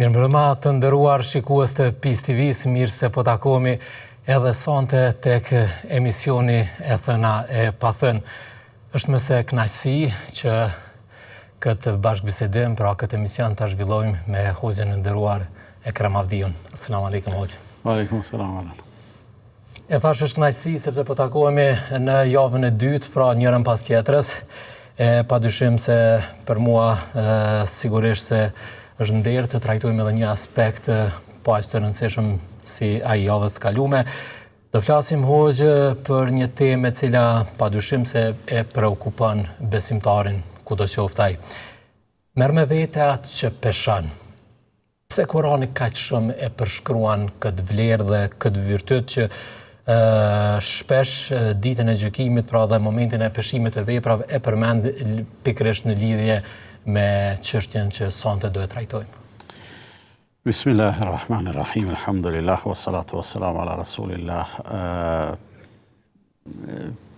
Mirëmbrëma të nderuar shikues të PIS TV-s, mirë se po takohemi edhe sonte tek emisioni e thëna e pathën. Është më se kënaqësi që këtë bashkëbisedim, pra këtë emision ta zhvillojmë me hoxhën e nderuar Ekrem Avdiun. Asalamu alaykum hoxh. Aleikum selam. E thash është kënaqësi sepse po takohemi në javën e dytë, pra njërën pas tjetrës. Padyshim se për mua sigurisht se është nder të trajtojmë edhe një aspekt po aq të rëndësishëm si ai javës të kaluame. Do flasim hoxh për një temë e cila padyshim se e preokupon besimtarin kudo qoftë ai. Merr me vete atë që peshon. Pse Kurani kaq shumë e përshkruan këtë vlerë dhe këtë virtyt që shpesh ditën e gjykimit, pra dhe momentin e peshimit të veprave e përmend pikërisht në lidhje me çështjen që sonte do e trajtojmë. Bismillahirrahmanirrahim. Alhamdulillah wassalatu wassalamu ala rasulillah.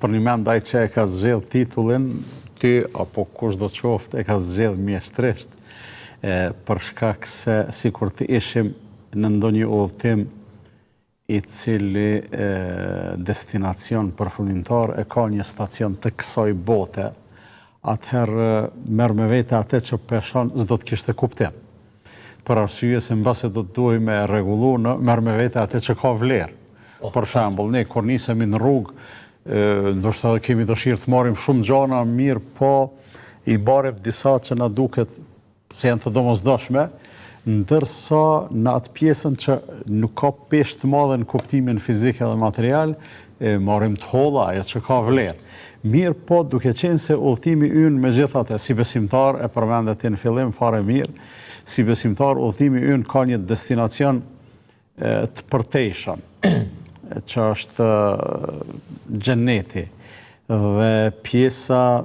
Për një mend ai që e ka zgjedh titullin, ty apo kush do të qoftë e ka zgjedh mjeshtrisht, për shkak se sikur të ishim në ndonjë udhëtim i cili destinacion përfundimtar e ka një stacion të kësaj bote, atëherë merr me vete atë që peshon s'do të kishte kuptim. Për arsye se mbase do të duhej me rregullu, merr me vete atë që ka vlerë. Për shembull, ne kur nisemi në rrugë, ndoshta kemi dëshirë të marrim shumë gjëra mirë, po i barem disa që na duket se janë të domosdoshme, ndërsa në atë pjesën që nuk ka peshë të madhe në kuptimin fizik edhe material, marrim të holla ajo që ka vlerë. Mirë po, duke qenë se udhëtimi ynë megjithatë si besimtar e përmendet në fillim fare mirë, si besimtar udhëtimi ynë ka një destinacion të përtejshëm, që është xheneti dhe pjesa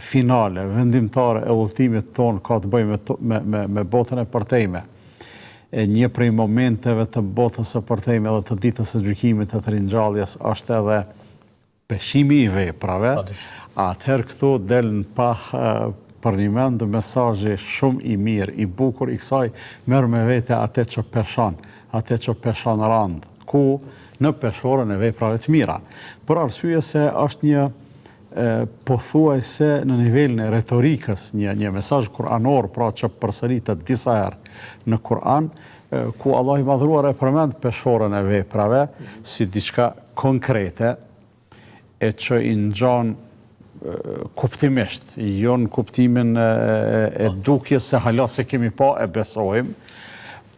finale, vendimtare e udhëtimit tonë ka të bëjë me botën e përtejme. Një prej momenteve të botës së përtejme dhe të ditës së gjykimit të ringjalljes është edhe peshimi i veprave. Atëherë këtu del në për një mend mesazhi shumë i mirë, i bukur i kësaj, merr me vete atë që peshon rand, ku në peshorën e veprave të mira. Për arsye se është një pothuajse në nivelin e retorikës, një mesazh kuranor, pra që përsëritet disa herë në Kur'an, ku Allah i madhruar e përmend peshorën e veprave si diçka konkrete, e që i ngjan kuptimisht, jo në kuptimin e dukjes se hala se kemi pa e besojmë,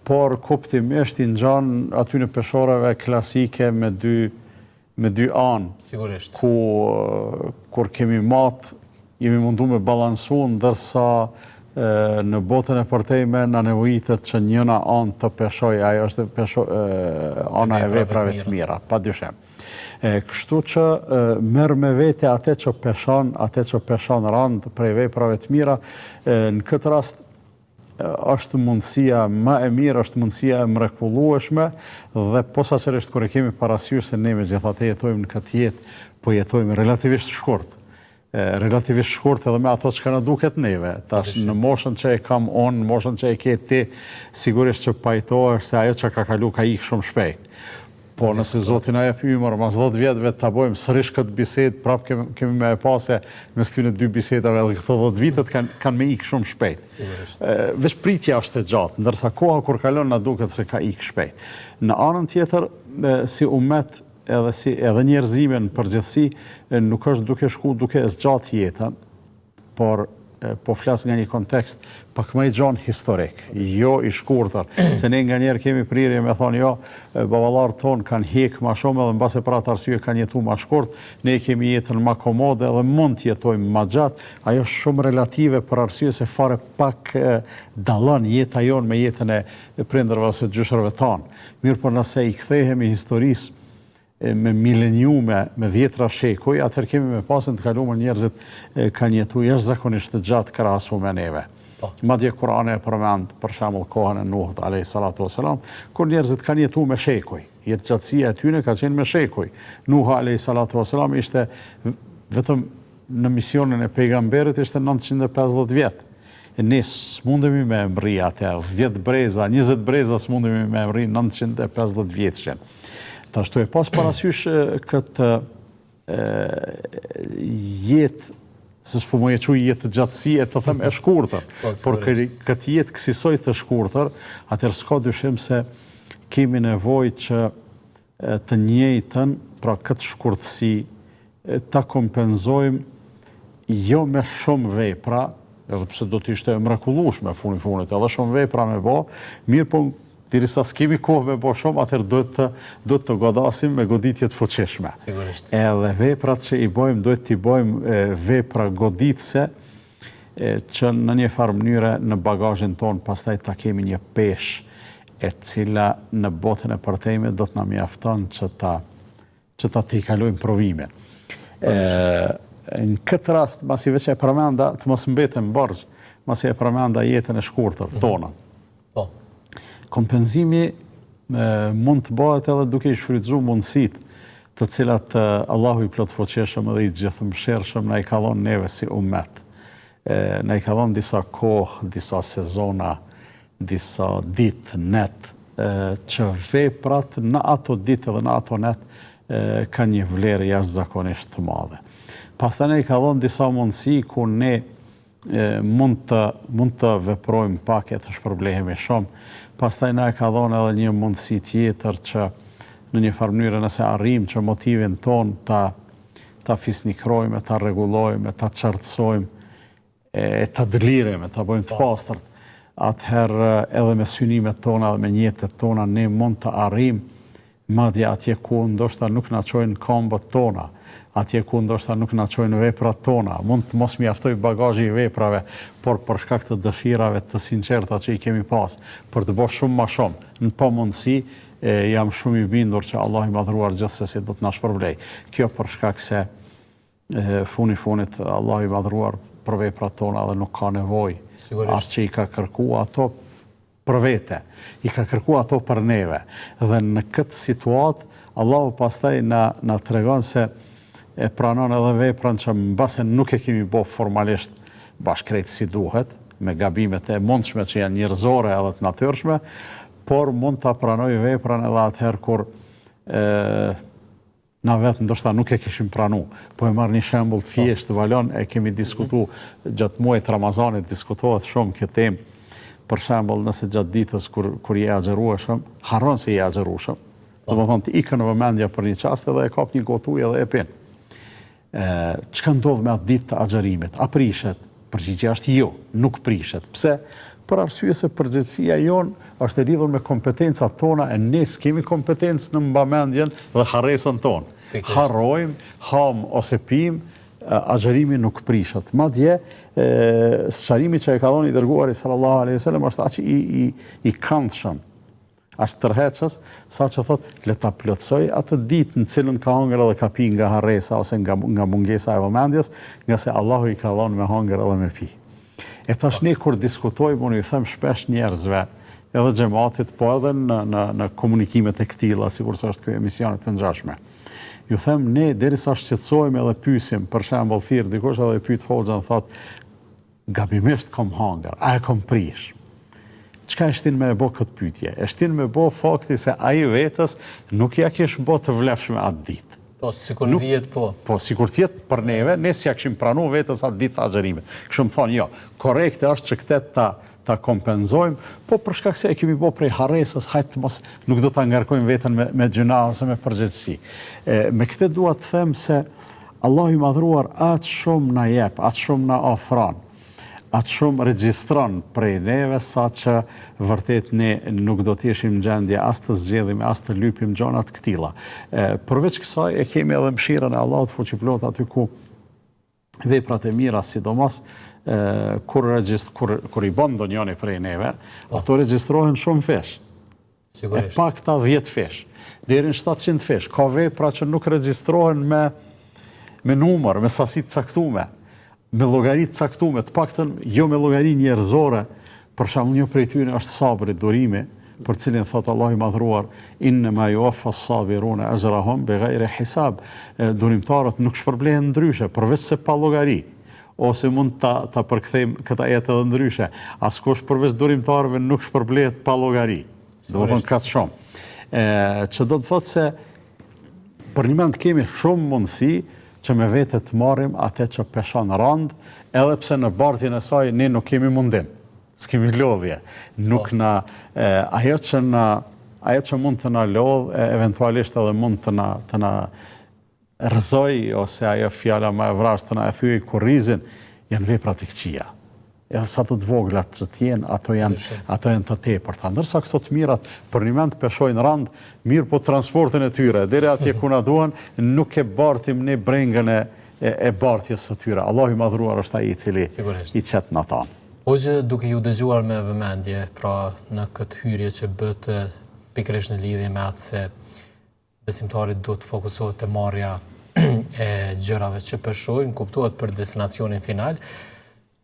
por kuptimisht i ngjan aty në peshorave klasike me dy anë. Sigurisht. Kur kemi mat, jemi mundu me balansu, ndërsa në botën e përtejme na nevojitet që njëna anë të peshoj, ajo është ana e veprave të mira, padyshim. Kështu që merr me vete atë që peshon rand prej veprave të mira, në këtë rast është mundësia më e mirë, është mundësia e mrekullueshme, dhe posaçërisht kur e kemi parasysh se ne megjithatë jetojmë në këtë jetë, po jetojmë relativisht shkurt. Relativisht shkurt edhe me ato që na duket neve. Tash në moshën që e kam unë, në moshën që e ke ti, sigurisht që pajtohesh se ajo që ka kalu ka ikë shumë shpejt. Po nëse Zoti na jep ymër, mas 10 vjetëve ta bëjmë sërish këtë bisedë, prap kemi me e pa se mes këtyre dy bisedave edhe këto 10 vitet kanë me ikë shumë shpejt. Veç pritja është e gjatë, ndërsa koha kur kalon na duket se ka ikë shpejt. Në anën tjetër, si ummet edhe njerëzime në përgjithësi, nuk është duke shku duke zgjatë jetën, por po flas nga një kontekst pak më i gjatë historik, jo i shkurtër, se ne nganjëherë kemi prirje me thonë jo, baballarët tonë kanë hek më shumë edhe mbase për atë arsye kanë jetuar më shkurt, ne kemi jetën më komode dhe mund të jetojmë më gjatë. Ajo është shumë relative për arsye se fare pak dallon jeta jonë me jetën e prindërve ose gjyshërve tanë. Mirë, por nëse i kthehemi historisë me mileniume, me dhjetra shekuj, atëherë kemi me pasën të kaluar njerëzit kanë jetuar jashtëzakonisht të gjatë krahasu me neve. Madje Kurani e përmend për shembull kohën e Nuhut alayhi salatu wasalam, kur njerëzit kanë jetuar me shekuj. Jetëgjatësia e tyre ka qenë me shekuj. Nuhu alayhi salatu wasalam ishte vetëm në misionin e pejgamberit ishte 950 vjet. ne s'mundemi me emri atë 10 breza, 20 breza s'mundemi me emri 950 vjeçën. Ashtu e pas parasysh këtë jetë, se s'po më e quj jetë gjatësi, e të them e shkurtër, por këtë jetë kësisoj të shkurtër, atër s'ka dyshim se kemi nevoj që të njëjtën, pra këtë shkurtësi, ta kompenzojmë jo me shumë vepra, edhe pse do të ishte e mrekullueshme funit, edhe shumë vepra me bo, mirë po dirisa s'kemi kohë me bo shumë, atër duhet të godasim me goditje të fuqishme. Sigurisht. Edhe veprat që i bojmë, duhet t'i bojmë vepra goditse, që në një farë mënyre në bagazhin tonë, pastaj ta kemi një peshë, e cila në botën e përtejme do të na mjafton që ta t'i kalojmë provimin. Në këtë rast, masi veç e përmenda, të mos mbetem borxh, masi e përmenda jetën e shkurtër tona. Kompenzimi mund të bëhet edhe duke i shfrytzuar mundësitë të cilat Allahu i plotfuqishëm dhe i gjithëmshirshëm na i ka dhënë neve si ummet. Na i ka dhënë disa kohë, disa sezona, disa ditë net, që veprat në ato ditë dhe në ato net ka një vlerë jashtëzakonisht të madhe. Pastaj na i ka dhënë disa mundësi ku ne mund të veprojmë pak e të shpërblehemi shumë. Pastaj na e ka dhënë edhe një mundësi tjetër që në një farë mënyrë nëse arrim që motivin ton ta fisnikrojmë, ta rregullojmë, ta qartësojmë, ta dëlirojmë, ta bëjmë të pastërt, atëherë edhe me synimet tona dhe me njetet tona ne mund të arrim madje atje ku ndoshta nuk na çojnë këmbët tona, atje ku ndoshta nuk na çojnë veprat tona, mund të mos mjaftoj bagazhi i veprave, por për shkak të dëshirave të sinqerta që i kemi pas, për të bërë shumë më shumë, në pamundësi, jam shumë i bindur që Allah i madhruar gjithsesi do të na shpërblej. Kjo për shkak se funit Allah i madhruar për veprat tona dhe nuk ka nevojë as që i ka kërkuar ato për vete, i ka kërkuar ato për neve. Dhe në këtë situatë Allahu pastaj na tregon se e pranon edhe veprën që mbase nuk e kemi bo formalisht bashkërejt si duhet, me gabimet e mundshme që janë njerëzore edhe të natyrshme, por mund të pranoj veprën edhe atëherë kur na vetë ndoshta nuk e kishim pranu. Po e marrë një shembull thjesht valon, e kemi diskutu gjatë muajit Ramazanit, diskutohet shumë kjo temë. Për shembull, nëse gjatë ditës kur je agjerueshëm, harron se je agjerueshëm, do të thonë të ikën në vëmendje për një çast edhe e kap një gotë ujë edhe e pin. Çka ndodh me atë ditë të agjerimit? A prishet? Përgjigjja është jo, nuk prishet. Pse? Për arsye se përgjegjësia jonë është e lidhur me kompetencat tona e ne s'kemi kompetencë në mbamendjen dhe harresën tonë. Harrojmë, ham ose pim, agjerimi nuk prishet. Madje, sqarimi që e ka dhënë i dërguari sallallahu alaihi wasallam është aq i këndshëm, as tërheqës, sa që thot, le ta plotësoj atë ditë në cilën ka hangër edhe ka pi nga harresa ose nga mungesa e vëmendjes, nga se Allahu i ka dhënë me hangër edhe me pi. E tash ne kur diskutojmë, unë i them shpesh njerëzve, edhe xhamatit, po edhe në komunikimet e këtilla, sikur se është ky emisionet të ngjashme. Ju them ne derisa shqetësohemi edhe pyesim, për shembull thirr dikush edhe pyet hoxhën, thot, gabimisht kam hangër, a e kam prish? Çka e shtin me e bo këtë pyetje? E shtin me bo fakti se ai vetës nuk ja kish bo të vlefshme atë ditë. Po, sikur në vjetë po. Po, sikur tjetë për neve, ne si ja kishim pranu vetës atë ditë të agjerimit. Këshëm thonë, jo, korekte është që këtë ta kompenzojmë, po për shkak se e kemi bo prej harresës, hajtë mos nuk do të ngarkojmë vetën me gjuna ose me përgjegjësi. Me këtë dua të them se Allah i madhruar atë shumë na jep, atë shumë na ofron, atë shumë regjistron prej neve, sa që vërtet ne nuk do t'jeshim gjendje as të zgjedhim, as të lypim gjonat këtilla. Përveç kësaj e kemi edhe mëshirën e Allahut fuqiplot aty ku veprat e mira, sidomos kur i bën ndonjëri prej neve, ato regjistrohen shumë fesh. E pakta 10 fesh, deri në 700 fesh. Ka vepra që nuk regjistrohen me numër, me sasi të caktuar, me llogari të caktuar, të paktën jo me llogari njerëzore. Për shembull, një prej tyre është sabri, durimi, për cilin thot Allah i madhruar, innema yuwaffa as-sabiruna ajrahum bighayri hisab. Durimtarët nuk shpërblehen ndryshe, përveç se pa llogari. ose mund ta përkthejmë këta jetë edhe ndryshe. Askush përveç durimtarëve nuk shpërblet pa llogari. Do të thonë ka shumë. Që do të thotë se për një mend kemi shumë mundësi që me vete të marrim atë që peshon rand, edhe pse në bartjen e saj ne nuk kemi mundim. S'kemi lodhje. Nuk na ajo që mund të na lodh, eventualisht edhe mund të na rëzoj, ose ajo fjala më e vrasë të na e thyej kurrizin, janë vepra të këqija. Edhe sa të voglat që t'jenë, ato janë të tepërta. Ndërsa këto të mirat, për një mend peshojnë rand, mirë po transportin e tyre, deri atje ku na duan, nuk e bartim ne brengën e bartjes së tyre. Allahu i madhruar është ai i cili i qet në ta. Hoxhë, duke ju dëgjuar me vëmendje, pra në këtë hyrje që bët pikërisht në lidhje me atë se besimtarit duhet të fokusohet te marrja e gjërave që peshojnë, kuptohet për destinacionin final.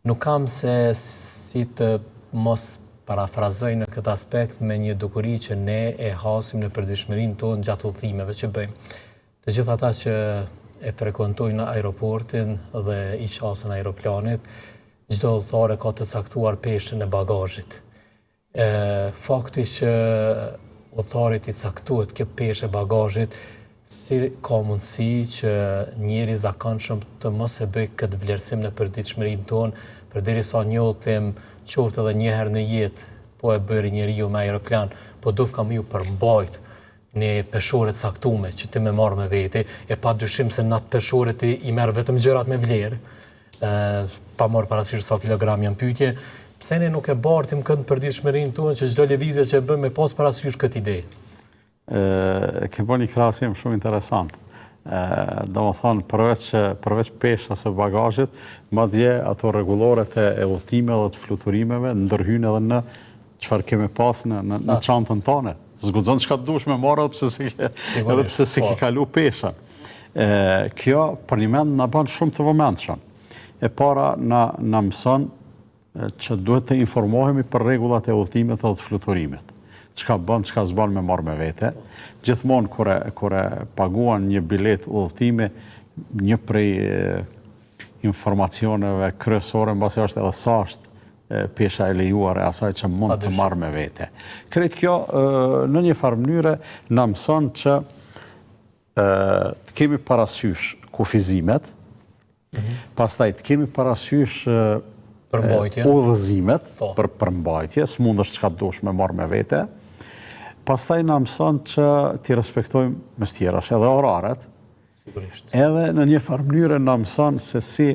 Nuk kam se si të mos parafrazoj në këtë aspekt me një dukuri që ne e hasim në përditshmërinë tonë gjatë udhëtimeve që bëjmë. Të gjithë ata që e frekuentojnë aeroportin dhe i qasën aeroplanit, çdo udhëtar ka të caktuar peshën e bagazhit. Fakti që udhëtarit i caktuhet kjo peshë e bagazhit, si ka mundësi që njeri zakonshëm të mos e bëj këtë vlerësim në përditshmërinë tonë, përderisa një udhëtim qoftë edhe një herë në jetë, po e bëri njeriu me aeroplan, po duhet kam ju përmbajt në peshore të caktuar që ti më marr me vete, e pa dyshim se në atë peshore ti i merr vetëm gjërat me vlerë, pa marrë parasysh sa kilogram janë pyetje, pse ne nuk e bartim këtë përditshmërinë tonë që çdo lëvizje që bëjmë me pas parasysh këtë ide. Ke bërë një krahasim shumë interesant. Do më thonë, përveç peshës së bagazhit, madje ato rregulloret e udhëtimeve dhe të fluturimeve ndërhyjnë edhe në çfarë kemi pas në çantën tonë. Zguxon çka dush me marrë edhe pse se ke kalu peshën. Kjo për një mend na bën shumë të vëmendshëm. E para na mëson që duhet të informohemi për rregullat e udhëtimit dhe të fluturimet. Çka bën, çka s'bën me marrë me vete. Gjithmonë kur e paguan një bilet udhëtimi, një prej informacioneve kryesore mbasi është edhe sa është pesha e lejuar e asaj që mund të marrë me vete. Kretë kjo në një farë mënyre na mëson që të kemi parasysh kufizimet, pastaj të kemi parasysh udhëzimet për përmbajtje, s'mundesh çka dush me marrë me vete. Pastaj na mëson që t'i respektojmë mes tjerash edhe oraret. Sigurisht. Edhe në një farë mënyrë na mëson se si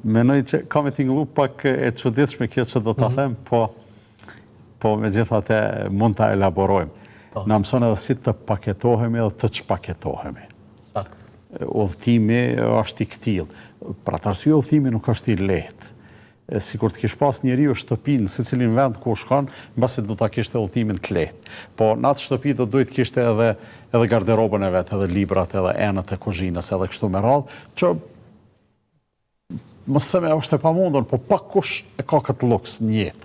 menoj që kam e tingëllu pak e çuditshme kjo që do ta them, po megjithatë mund ta elaborojmë. Na mëson edhe si të paketohemi edhe të çpaketohemi. Sakt. Udhëtimi është i këtill. Për atë arsye udhëtimi nuk është i lehtë. Sikur të kish pas njeriu shtëpi në secilin vend ku shkon, mbasi do ta kishte udhëtimin të lehtë. Po në atë shtëpi do duhet kishte edhe garderobën e vet, edhe librat, edhe enët e kuzhinës, edhe kështu me radhë, që mos theme është e pamundur, po pak kush e ka këtë luks në jetë.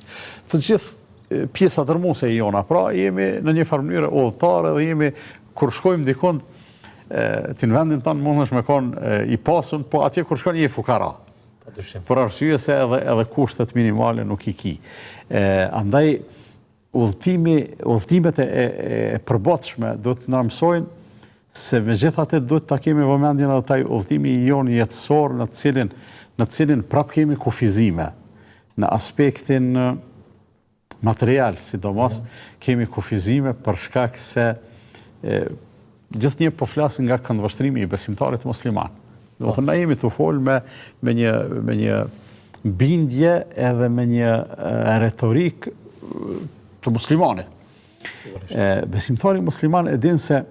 Të gjithë pjesa dërmuese e jona, pra jemi në një farë mënyrë udhëtarë dhe jemi kur shkojmë dikon ti në vendin tonë mundesh me konë i pasur, po atje kur shkon je fukara. Për arsye se edhe kushtet minimale nuk i ki. Andaj, udhëtimet e përbotshme do të na mësojnë se megjithatë duhet ta kemi vëmendjen edhe taj udhëtimi i jonë jetësor në cilin prap kemi kufizime. Në aspektin material, sidomos, kemi kufizime për shkak se gjithnjë po flasin nga këndvështrimi i besimtarit musliman. Do të thënë, na jemi të folë me një bindje edhe me një retorik të muslimanit. Besimtari musliman e din se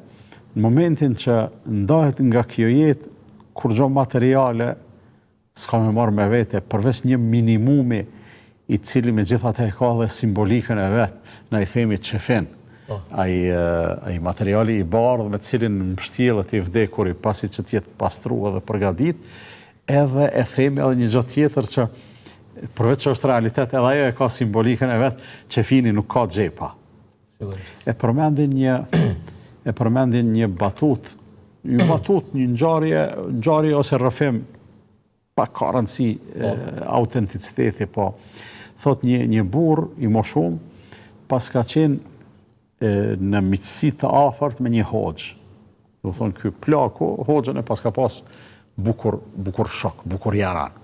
në momentin që ndahet nga kjo jetë, kur gjo materiale s'ka me marrë me vete, përveç një minimumi i cili me gjithat e ka dhe simbolikën e vetë, na i themi qefin, ai materiali i bardhë me cilin mbështjellet i vdekuri pasi që t'jetë pastruar dhe përgadit, edhe e themi edhe një gjë tjetër që përveç që është realitet, edhe ajo e ka simbolikën e vetë, qefini nuk ka xhepa. E përmendin një batut, një ngjarje ose rrëfim pa ka rëndësi autenticiteti, po thot një burr i moshuar pas ka qenë në miqësi të afërt me një hoxh. Do thonë ky plaku, hoxhën e pas ka pas bukur shok, bukur jaran.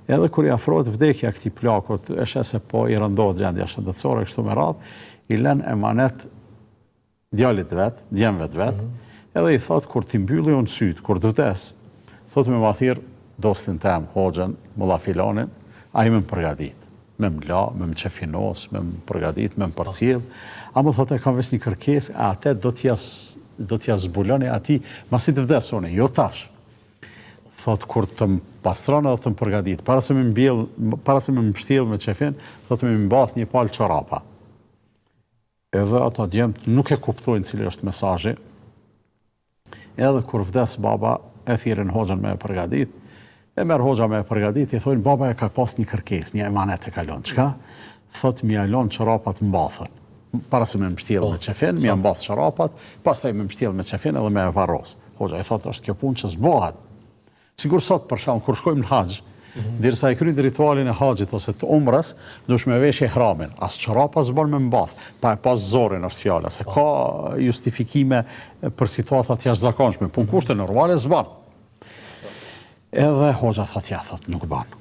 Edhe kur i afrohet vdekja këtij plakut, është se po i rëndohet gjendja shëndetësore kështu me radhë, i lën emanet djalit vet, djemve vet, edhe i thot kur ti mbylli unë syt, kur të vdes, thot me ma thirr dostin tem, hoxhën, mulla filanin, ai më përgatit, me më la, me më qefinos, me më përgatit, me më përcjell, a më thot e kam vesh një kërkesë, a atë do t'ja zbuloni ati, masi të vdes unë, jo tash. Thot kur të më pastron edhe të më përgatit, para se më mbështjell me qefin, thot me më mbath një palë çorapa. Edhe ato djemt nuk e kuptojnë cili është mesazhi. Edhe kur vdes baba, e thirrin hoxhën me e përgatit, e merr hoxha me e përgatit, i thonë baba e ka pas një kërkesë, një emanet e kalon. Çka? Thot mi alon çorapat mbathën. Para se me mbështjell me qefin, mi mbath çorapat, pastaj me mbështjell me qefin edhe me e varros. Hoxha i thot është kjo punë që s'bëhet. Sigur sot për shkak kur shkojmë në haxh, derisa e kryjnë ritualin e haxhit ose të umrës, duhet me veshje ihramin. As çorapa s'bën me mbath, pa e pas zorin është fjala, se ka justifikime për situatat jashtëzakonshme, po në kushte normale s'bën. Edhe hoxha thot nuk bën.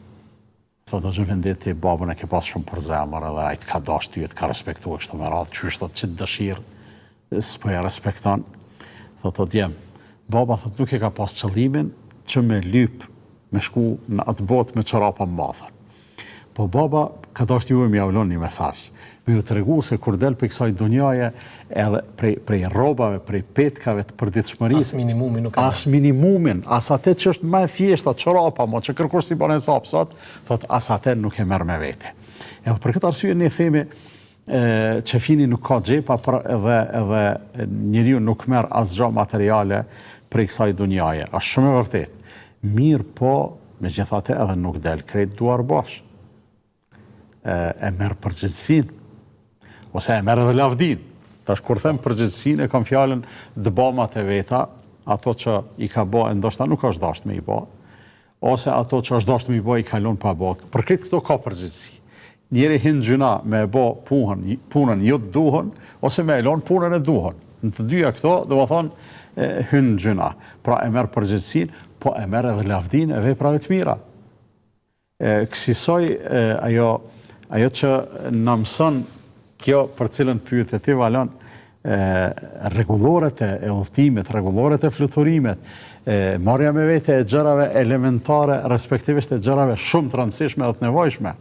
Thot do të vendeti babën e ke pas shumë për zemër edhe ai të ka dash ty, të ka respektuar kështu me radhë, qysh thot që dëshirë s'po ja respekton. Thot djem, baba thot nuk e ka pas qëllimin që me lyp, me shku në atë botë me çorapa mbathën. Po baba ka dashur ju më javlon një mesazh. Me ju tregu se kur del për kësaj dunjaje, edhe prej rrobave, prej petkave të përditshmërisë, as minimumin nuk ka. As minimumin, as atë që është më e thjeshta çorapa, mo që kërkosh si bën hesap sot, thot as atë nuk e merr me vete. Edhe për këtë arsye ne themi qefini nuk ka xhepa, edhe njeriu nuk merr asgjë materiale prej kësaj dunjaje. Është shumë e vërtetë. Mirë po, megjithatë edhe nuk del krejt duar bash. E merr përgjegjësinë, ose e merr edhe lavdin. Tash kur them përgjegjësinë, e kam fjalën dëbamat e veta, ato që i ka bë, ndoshta nuk është dashur me i bë, ose ato që është dashur me i bë i kalon pa bë. Për këtë këto ka përgjegjësi. Njëri hin gjuna me e bë punën jo të duhur, ose me e lën punën e duhur. Në të dyja këto, do të thonë hyn gjuna. Pra e merr përgjegjësinë, po e merr edhe lavdin e veprave të mira. Kësaj ajo që na mëson kjo për cilën pyet ti Valon, rregulloret e udhëtimit, rregulloret e fluturimet, marrja me vete e gjërave elementare, respektivisht e gjërave shumë të rëndësishme dhe të nevojshme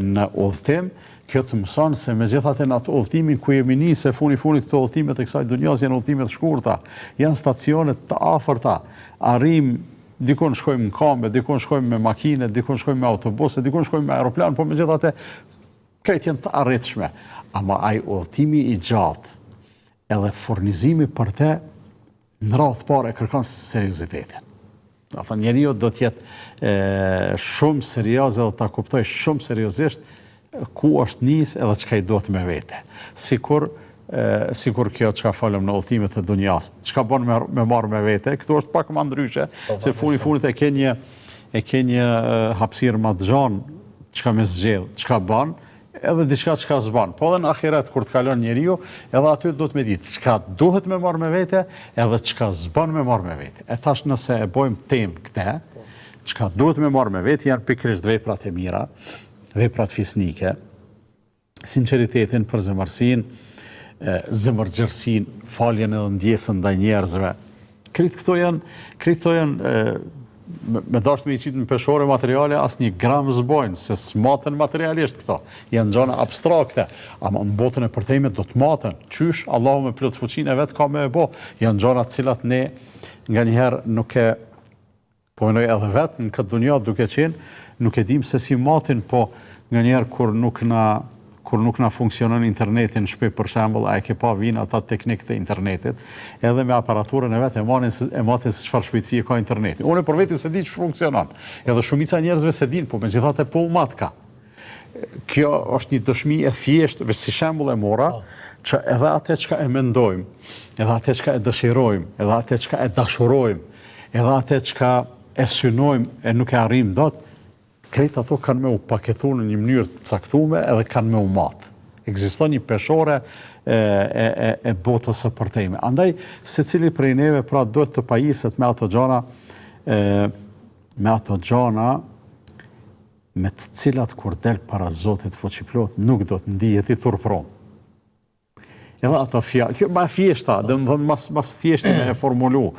në udhëtim, kjo të mëson se megjithatë në atë udhëtimin ku jemi nisë funit të udhëtimet e kësaj dunjas janë udhëtimet shkurta, janë stacione të afërta, arrim dikun shkojmë në kambe, dikun shkojmë me makine, dikun shkojmë me autobuse, dikun shkojmë me aeroplan, po megjithatë këtë janë të arritshme. Ama ai udhëtimi i gjatë edhe furnizimi për te në radhë parë kërkon seriozitetin. Do të thonë njeriu do të jetë shumë serioz dhe ta kuptoj shumë seriozisht ku është nis edhe çka i duhet me vete. Sikur kjo çka folëm në udhëtimet e dunjas. Çka bën me marr me vete, këtu është pak më ndryshe, se funit e ke një hapësirë më të gjatë çka më zgjedh, çka bën, edhe diçka çka s'bën. Po edhe në ahiret kur të kalon njeriu, edhe aty duhet me ditë çka duhet me marr me vete, edhe çka s'bën me marr me vete. E tash nëse e bojmë temë këtë, çka duhet me marr me vete janë pikërisht veprat e mira, veprat fisnike, sinqeritetin, përzemërsinë, zemërgjërsinë, faljen edhe ndjesën ndaj njerëzve. Këto janë me dashur me i qitë në peshore materiale, as një gram zbojnë, se s'maten materialisht këto. Janë gjëra abstrakte, ama në botën e përthejmet do të maten. Qysh, Allahu me plot fuqinë e vetë ka me e bo. Janë gjëra cilat ne nga njëherë nuk e po menoj edhe vetë në këtë dunja duke qenë, nuk e dim se si matin, po nga njerë kur nuk na funksionon internetin në shtëpi për shembull, a e ke pa vinë ata teknikët e internetit, edhe me aparaturën e vet e matin se çfarë shpejtësie ka interneti. Unë për veti se di ç'është funksionon. Edhe shumica e njerëzve se din, po megjithatë po u mat ka. Kjo është një dëshmi e thjeshtë, si shembull e mora, që edhe atë çka e mendojmë, edhe atë çka e dëshirojmë, edhe atë çka e dashurojmë, edhe atë çka e synojmë e nuk e arrim dot, krejt ato kanë me u paketu në një mënyrë të caktume edhe kanë me u matë. Ekziston një peshore e botës së përtejme. Andaj, secili prej neve pra duhet të pajiset me ato gjana me të cilat kur del para Zotit fuqiplot nuk do të ndihet i turpron. Edhe ato fjalë, kjo ma thjeshta, domethënë mas thjeshti me e formulu.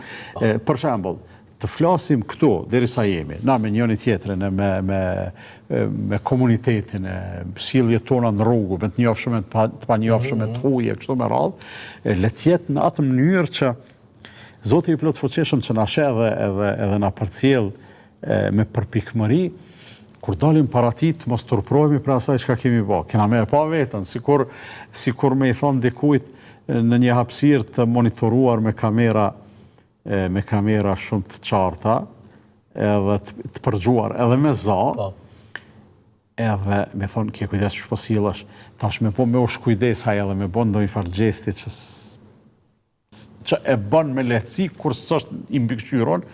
Për shembull, të flasim këtu, derisa jemi, na me njëri tjetrin, me komunitetin, sjelljet tona në rrugë, me të njohshme, të panjohshme, të huaje, kështu me radhë, le të jetë në atë mënyrë që Zoti i plot fuqishëm që na sheh edhe na përcjell me përpikmëri, kur dalim para tij të mos turprohemi për asaj çka kemi bë. Kena me pa veten, sikur me i thon dikujt në një hapësirë të monitoruar me kamera shumë të qarta, edhe të përgjuar, edhe me za, edhe me thonë, ke kujdes që po sillesh, tash me po me u shkujdesaj edhe me bon ndonjë farë gjesti që e bën me lehtësi, kur s'është i mbikëqyron,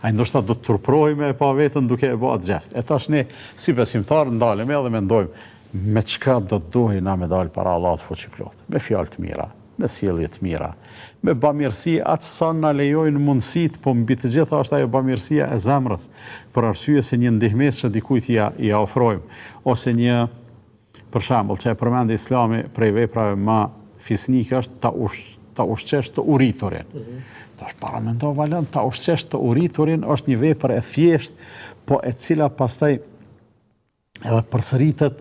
a ndoshta do të turprohej me pa vetën duke e bë atë gjest. E tash ne, si besimtar, ndalemi edhe mendojmë, me çka do të duhej na me dalë para Allahut fuqiplot, me fjalë të mira, me sjellje të mira, me bamirësi atë sa na lejojnë mundësit, po mbi të gjitha është ajo bamirësia e zemrës, për arsye se një ndihmës që dikujt ja ofrojmë, ose një, për shembull, që e përmend Islami prej veprave më fisnike është ta ushqesh të uriturin. Tash para mendova valën, ta ushqesh të uriturin është një vepër e thjesht, po e cila pastaj edhe përsëritet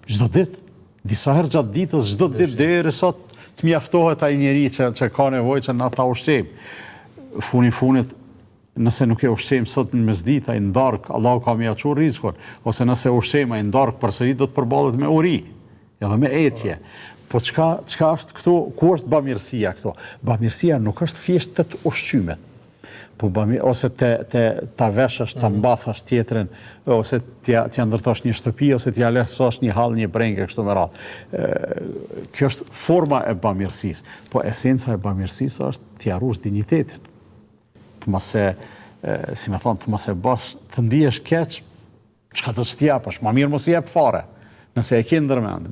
çdo ditë, disa herë gjatë ditës, çdo ditë derisa të mjaftohet ai njeri që ka nevojë që na ta ushqejmë. Funit, nëse nuk e ushqejmë sot në mesditë, ai ndark, Allahu ka më çu rrezikun, ose nëse ushqejmë ai ndark përsëri do të përballet me uri, edhe me etje. Po çka është këtu, ku është bamirësia këtu? Bamirësia nuk është thjesht të ushqymet. Po ose ta veshësh, ta mbathash tjetrin, ose t'ja ndërtosh një shtëpi, ose t'ja lehtësosh një hall, një brengë kështu me radhë. Kjo është forma e bamirësisë, po esenca e bamirësisë është t'i harrosh dinjitetin. Të mos e, si më thon, të mos e bash, të ndihesh keq, çka do të t'japësh, më mirë mos i jap fare. Nëse e ke ndërmend,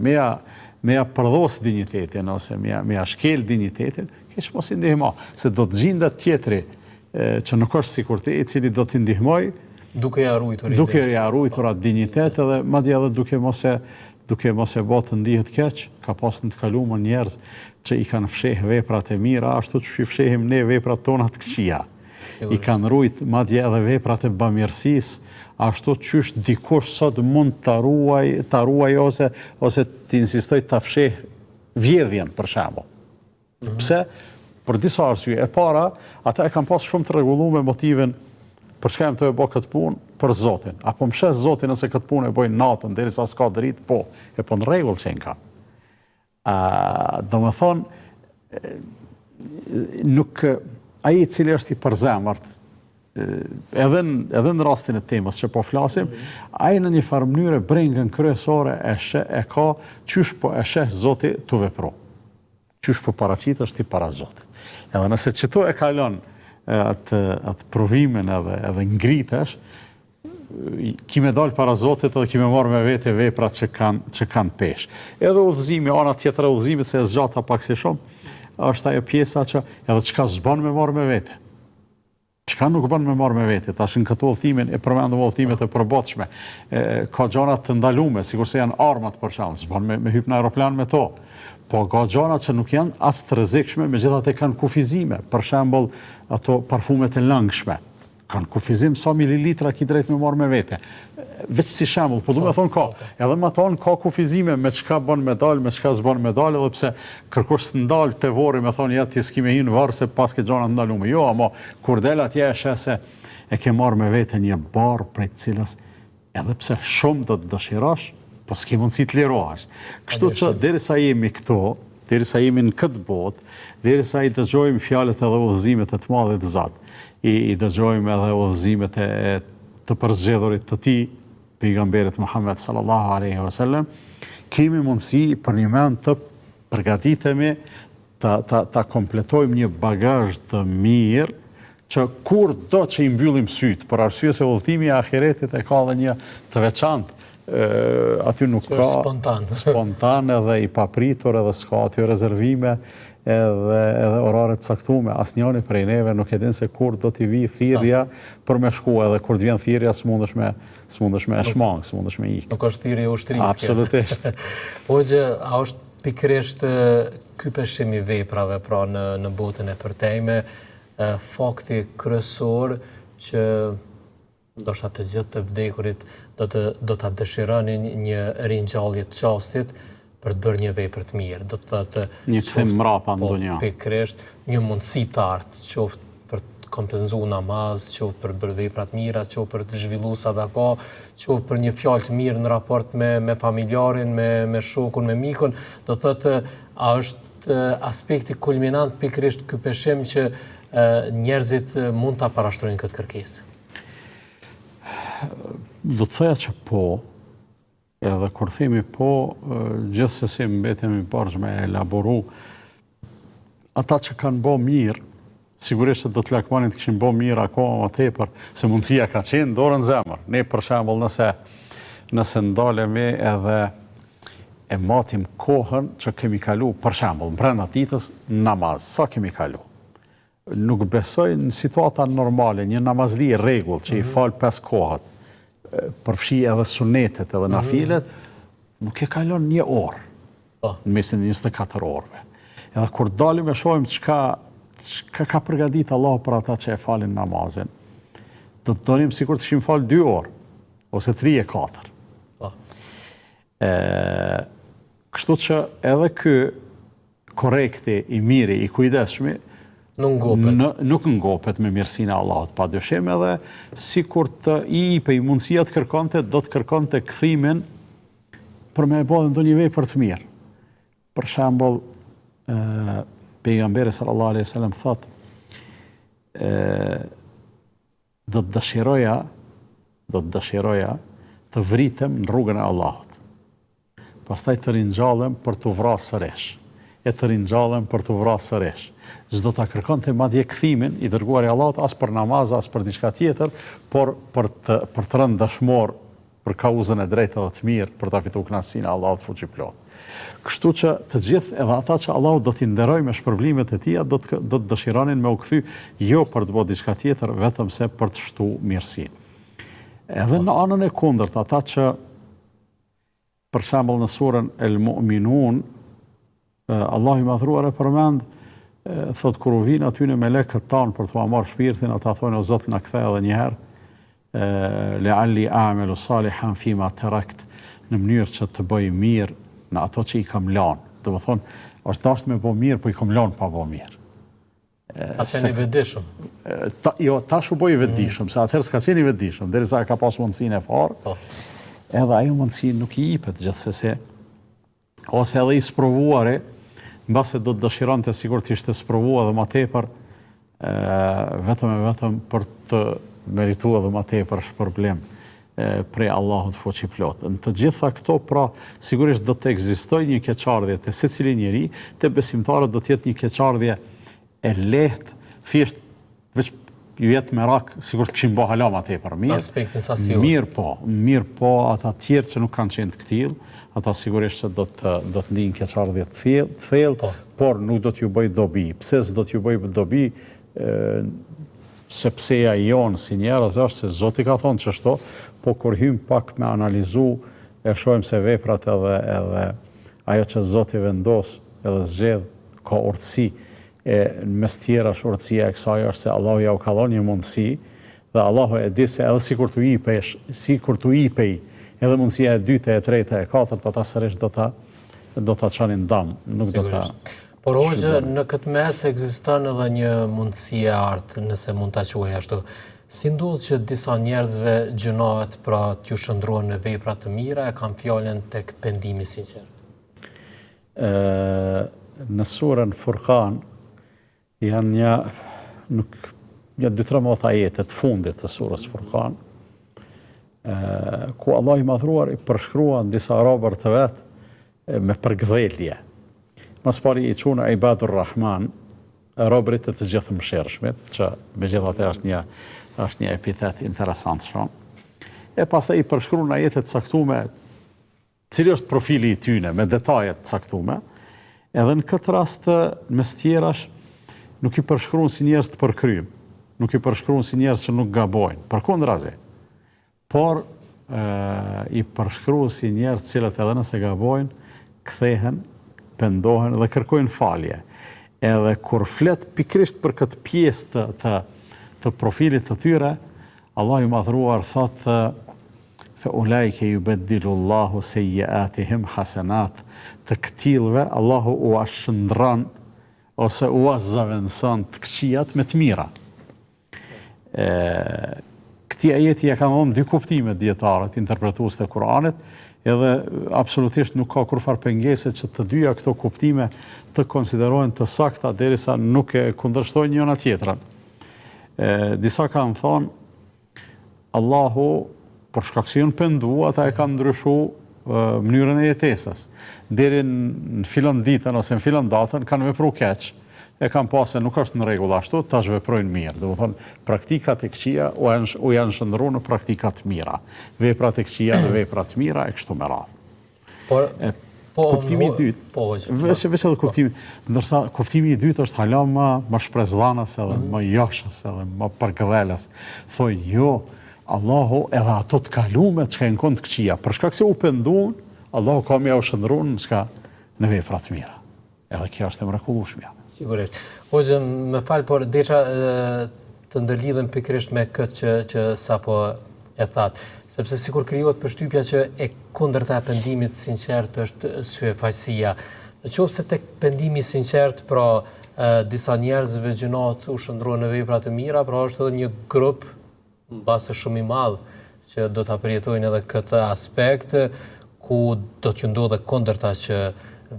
me ja përdhos dinjitetin, ose me ja shkel dinjitetin, keq mos i ndihmo, se do të gjendet tjetri që nuk është sikur ti, i cili do t'i ndihmoj duke ja ruajtur atë dinjitet, edhe madje edhe duke mos e bë të ndihet keq. Ka pas në të kaluar njerëz që i kanë fsheh veprat e mira, ashtu që fshehim ne veprat tona të këqija. I kanë ruajt madje edhe veprat e bamirësisë, ashtu qysh dikush sot mund ta ruaj ose të insistoj ta fsheh vjedhjen për shembull. Pse? Për disa arsye. E para, ata e kanë pas shumë të rregulluar me motivin për çka jam të e bë këtë punë për Zotin. Apo më shes Zotin nëse këtë punë e bëjnë natën derisa s'ka dritë, po në rregull që ka. Domethënë, nuk ai i cili është i përzemërt, edhe në rastin e temës që po flasim, ai në një farë mënyrë brengën kryesore e ka qysh po e sheh Zoti tu vepru. Qysh po paraqitesh ti para Zotit. Edhe nëse qëto e kalon atë provimin edhe ngritesh, kime dalë para Zotit edhe kime marrë me vete veprat që kanë pesh. Edhe udhëzimi, ana tjetër e udhëzimit, se e zgjata pak si shumë, është ajo pjesa që edhe çka s'bën me marrë me vete. Çka nuk bën me marrë me vete, tash në këtë udhëtimin e përmendëm udhëtimet e përbotshme, ka gjëra të ndaluara, sikurse janë armat për shkak, s'bën me hyp në aeroplan me to. Po ka gjëra që nuk janë as të rrezikshme, megjithatë kanë kufizime. Për shembull, ato parfumet e lëngshme kanë kufizim sa mililitra ki drejt me marrë me vete. Veç si shembull, po du me thonë ka. Edhe me thonë ka kufizime me çka bën me dalë, me çka s'bën me dalë, edhe pse kërkosh të ndalë të vori me thonë ja ti s'ki me hinë varë se pas ke gjona të ndalume. Jo, ama kur del atje e shese e ke marrë me vete një barë prej cilës edhe pse shumë do të dëshirash, po s'ki mundësi të lirohesh. Kështu që derisa jemi këto, derisa jemi në këtë botë, derisa i dëgjojmë fjalët edhe udhëzimet e të Madhit Zot, i dëgjojmë edhe udhëzimet e të përzgjedhurit të tij, pejgamberit Muhammed sallallahu alaihi wasallam, kemi mundësi për një mend të përgatitemi ta kompletojmë një bagazh të mirë që kur do që i mbyllim sytë, për arsye se udhëtimi i ahiretit e ka dhe një të veçantë, aty nuk ka spontan edhe i papritur edhe s'ka aty rezervime edhe orare të caktume. Asnjëri prej neve nuk e din se kur do t'i vi thirrja për me shku, edhe kur të vjen thirrja s'mundesh me e shmang, s'mundesh me ikë. Nuk është thirrje ushtrisë. Absolutisht. Hoxha, a është pikërisht ky peshim i veprave pra në botën e përtejme fakti kryesor që ndoshta të gjithë të vdekurit do ta dëshironin një ringjallje të çastit për të bërë një vepër të mirë. Do të thotë një kthim mrapa në dunja. Pikërisht një mundësi të artë, qoftë për të kompenzuar namaz, qoftë për bërë vepra të mira, qoftë për të zhvilluar sadaka, qoftë për një fjalë të mirë në raport me familjarin, me shokun, me mikun. Do të thotë a është aspekti kulminant pikërisht ky peshim që njerëzit mund ta parashtrojnë këtë kërkesë. Do të thoya që po, edhe kur themi po, gjithsesi mbetemi borxh me elaboru. Ata që kanë bë mirë, sigurisht do të lakmonin të kishin bë mirë akoma më tepër, se mundësia ka qenë dorën zemër. Ne për shembull nëse ndalemi edhe e matim kohën që kemi kalu, për shembull, brenda ditës namaz, sa kemi kalu? Nuk besoj në situata normale, një namazli rregull që i fal 5 kohët, përfshi edhe sunetet edhe nafilet, nuk e kalon një orë, në mesin 24 orëve. Edhe kur dalim e shohim çka ka përgatit Allah për ata që e falin namazin, do të donim sikur të shim fal 2 orë, ose 3 e 4. Kështu që edhe ky korekti, i miri, i kujdesshmi, nuk ngopet me mirësinë e Allahut, padyshim edhe sikur të i jepej mundësia të kërkonte, do të kërkonte kthimin për me bërë ndonjë vepër të mirë. Për shembull, pejgamberi sallallahu alaihi wasallam thotë, do të dëshiroja të vritem në rrugën e Allahut. Pastaj të ringjallem për të vrasë sërish. Të ringjallem për të vrasë sërish. S'do ta kërkonte madje kthimin i dërguari i Allahut as për namaz, as për diçka tjetër, por për të rënë dëshmor për kauzën e drejtë dhe të mirë, për ta fituar kënaqësinë e Allahut fuqiplot. Kështu që të gjithë edhe ata që Allahu do t'i nderojë me shpërblimet e tij, do të dëshironin me u kthy jo për të bërë diçka tjetër, vetëm se për të shtuar mirësinë. Edhe në anën e kundërt, ata që për shembull në surën El Mu'minun, Allahu i madhruar e përmend, thot kur u vinë aty në melekët tanë për t'u marrë shpirtin, ata thonë o Zot na kthe edhe një herë, lealli a'malu salihan fima tarakt, në mënyrë që të bëj mirë në ato që i kam lanë. Do të thonë, është dashur me bëj mirë, po i kam lanë pa bëj mirë. Atë i vetëdijshëm. Jo, tash u bëj i vetëdijshëm, se atëherë s'ka qenë i vetëdijshëm, derisa ka pas mundësinë e parë. Edhe ajo mundësi nuk i jepet gjithsesi. Ose edhe i sprovuari, mbase do të dëshironte sigur të ishte sprovuar edhe më tepër, vetëm për të merituar edhe më tepër shpërblim prej Allahut fuqiplot. Në të gjitha këto, pra, sigurisht do të ekzistojë një keqardhje te secili njeri, te besimtarët do të jetë një keqardhje e lehtë, thjesht veç ju jetë merak, sigur të kishin bë hala më tepër mirë. Aspektin sasior. Mirë po, ata tjerë që nuk kanë qenë të këtill, ata sigurisht që do të ndihin keqardhje të thellë, por nuk do t'ju bëj dobi. Pse s'do t'ju bëj dobi? Sepseja jonë si njerëz është se Zoti ka thonë çështo, po kur hym pak me analizu, e shohim se veprat edhe ajo që Zoti vendos edhe zgjedh ka urtësi. Në mes tjerash urtësia e kësaj është se Allahu ja u ka dhënë një mundësi dhe Allahu e di se edhe sikur tu jepej edhe mundësia e dytë, e tretë, e katërt, ata sërish do ta çonin dam, nuk do ta. Por hoxha, në këtë mes ekziston edhe një mundësi e artë, nëse mund ta quaj ashtu. Si ndodh që disa njerëzve gjënohet pra t'ju shndrohen në vepra të mira, e kanë fjalën tek pendimi sinqert? Në surën Furqan janë një 2-3 ajete të fundit të surës Furqan, ku Allah i madhruar i përshkruan disa robër të vetë me përgdhelje. Mas pari i qunë Ibadur Rahman, robërit të gjithë mëshirshmit, që megjithatë është një epitet interesant shumë. E pastaj i përshkruan ajete të caktuara, cili është profili i tyne me detajet të caktuara. Edhe në këtë rast, mes tjerash, nuk i përshkruan si njerëz të përkryer, nuk i përshkruan si njerëz që nuk gabojnë, përkundrazi. Por i përshkruan si njerëz cilët edhe nëse gabojnë, kthehen, pendohen dhe kërkojnë falje. Edhe kur flet pikrisht për këtë pjesë të profilit të tyre, Allah i madhruar thotë فَأُولَٰئِكَ يُبَدِّلُ اللَّهُ سَيِّئَاتِهِمْ حَسَنَاتٍ. Të këtillëve Allahu u shndron ose u zëvendëson të këqijat me të mira. Këtij ajeti ja kanë dhënë dy kuptime dietarët, interpretues të Kuranit, edhe absolutisht nuk ka kurfar pengese që të dyja këto kuptime të konsiderohen të sakta derisa nuk e kundërshtojnë njëra tjetrën. Disa kanë thonë Allahu për shkak se janë pendu, ata e kanë ndryshuar mënyrën e jetesës. Deri në fillon ditën ose në fillon datën kanë vepruar keq. E kanë pasë nuk është në rregull ashtu, tash veprojnë mirë. Do të thonë praktikat e këqija u janë shndruar në praktika të mira. Veprat e këqija dhe veprat të mira e kështu me radhë. Kuptimi i dytë. Veç edhe kuptimi, ndërsa kuptimi i dytë është hala më shprezllanës edhe më jashës edhe më përgëdhelës. Thojnë jo, Allahu edhe ato të kalume që ka në kënd të këqia, për shkak se u penduan, Allahu ka mja u shëndrun në vepra të mira. Edhe kjo është e mrekullueshme. Sigurisht. Hoxha, më fal, por desha të ndërlidhem pikërisht me këtë që sapo e thatë, sepse sikur krijohet përshtypja që e kundërta e pendimit sinqert është syefaqësia. Nëse tek pendimi i sinqert, pra disa njerëzve gjinat u shndruan në vepra të mira, pra është edhe një grup mbase shumë i madh që do ta përjetojnë edhe këtë aspekt ku do t'ju ndodhe kundërta që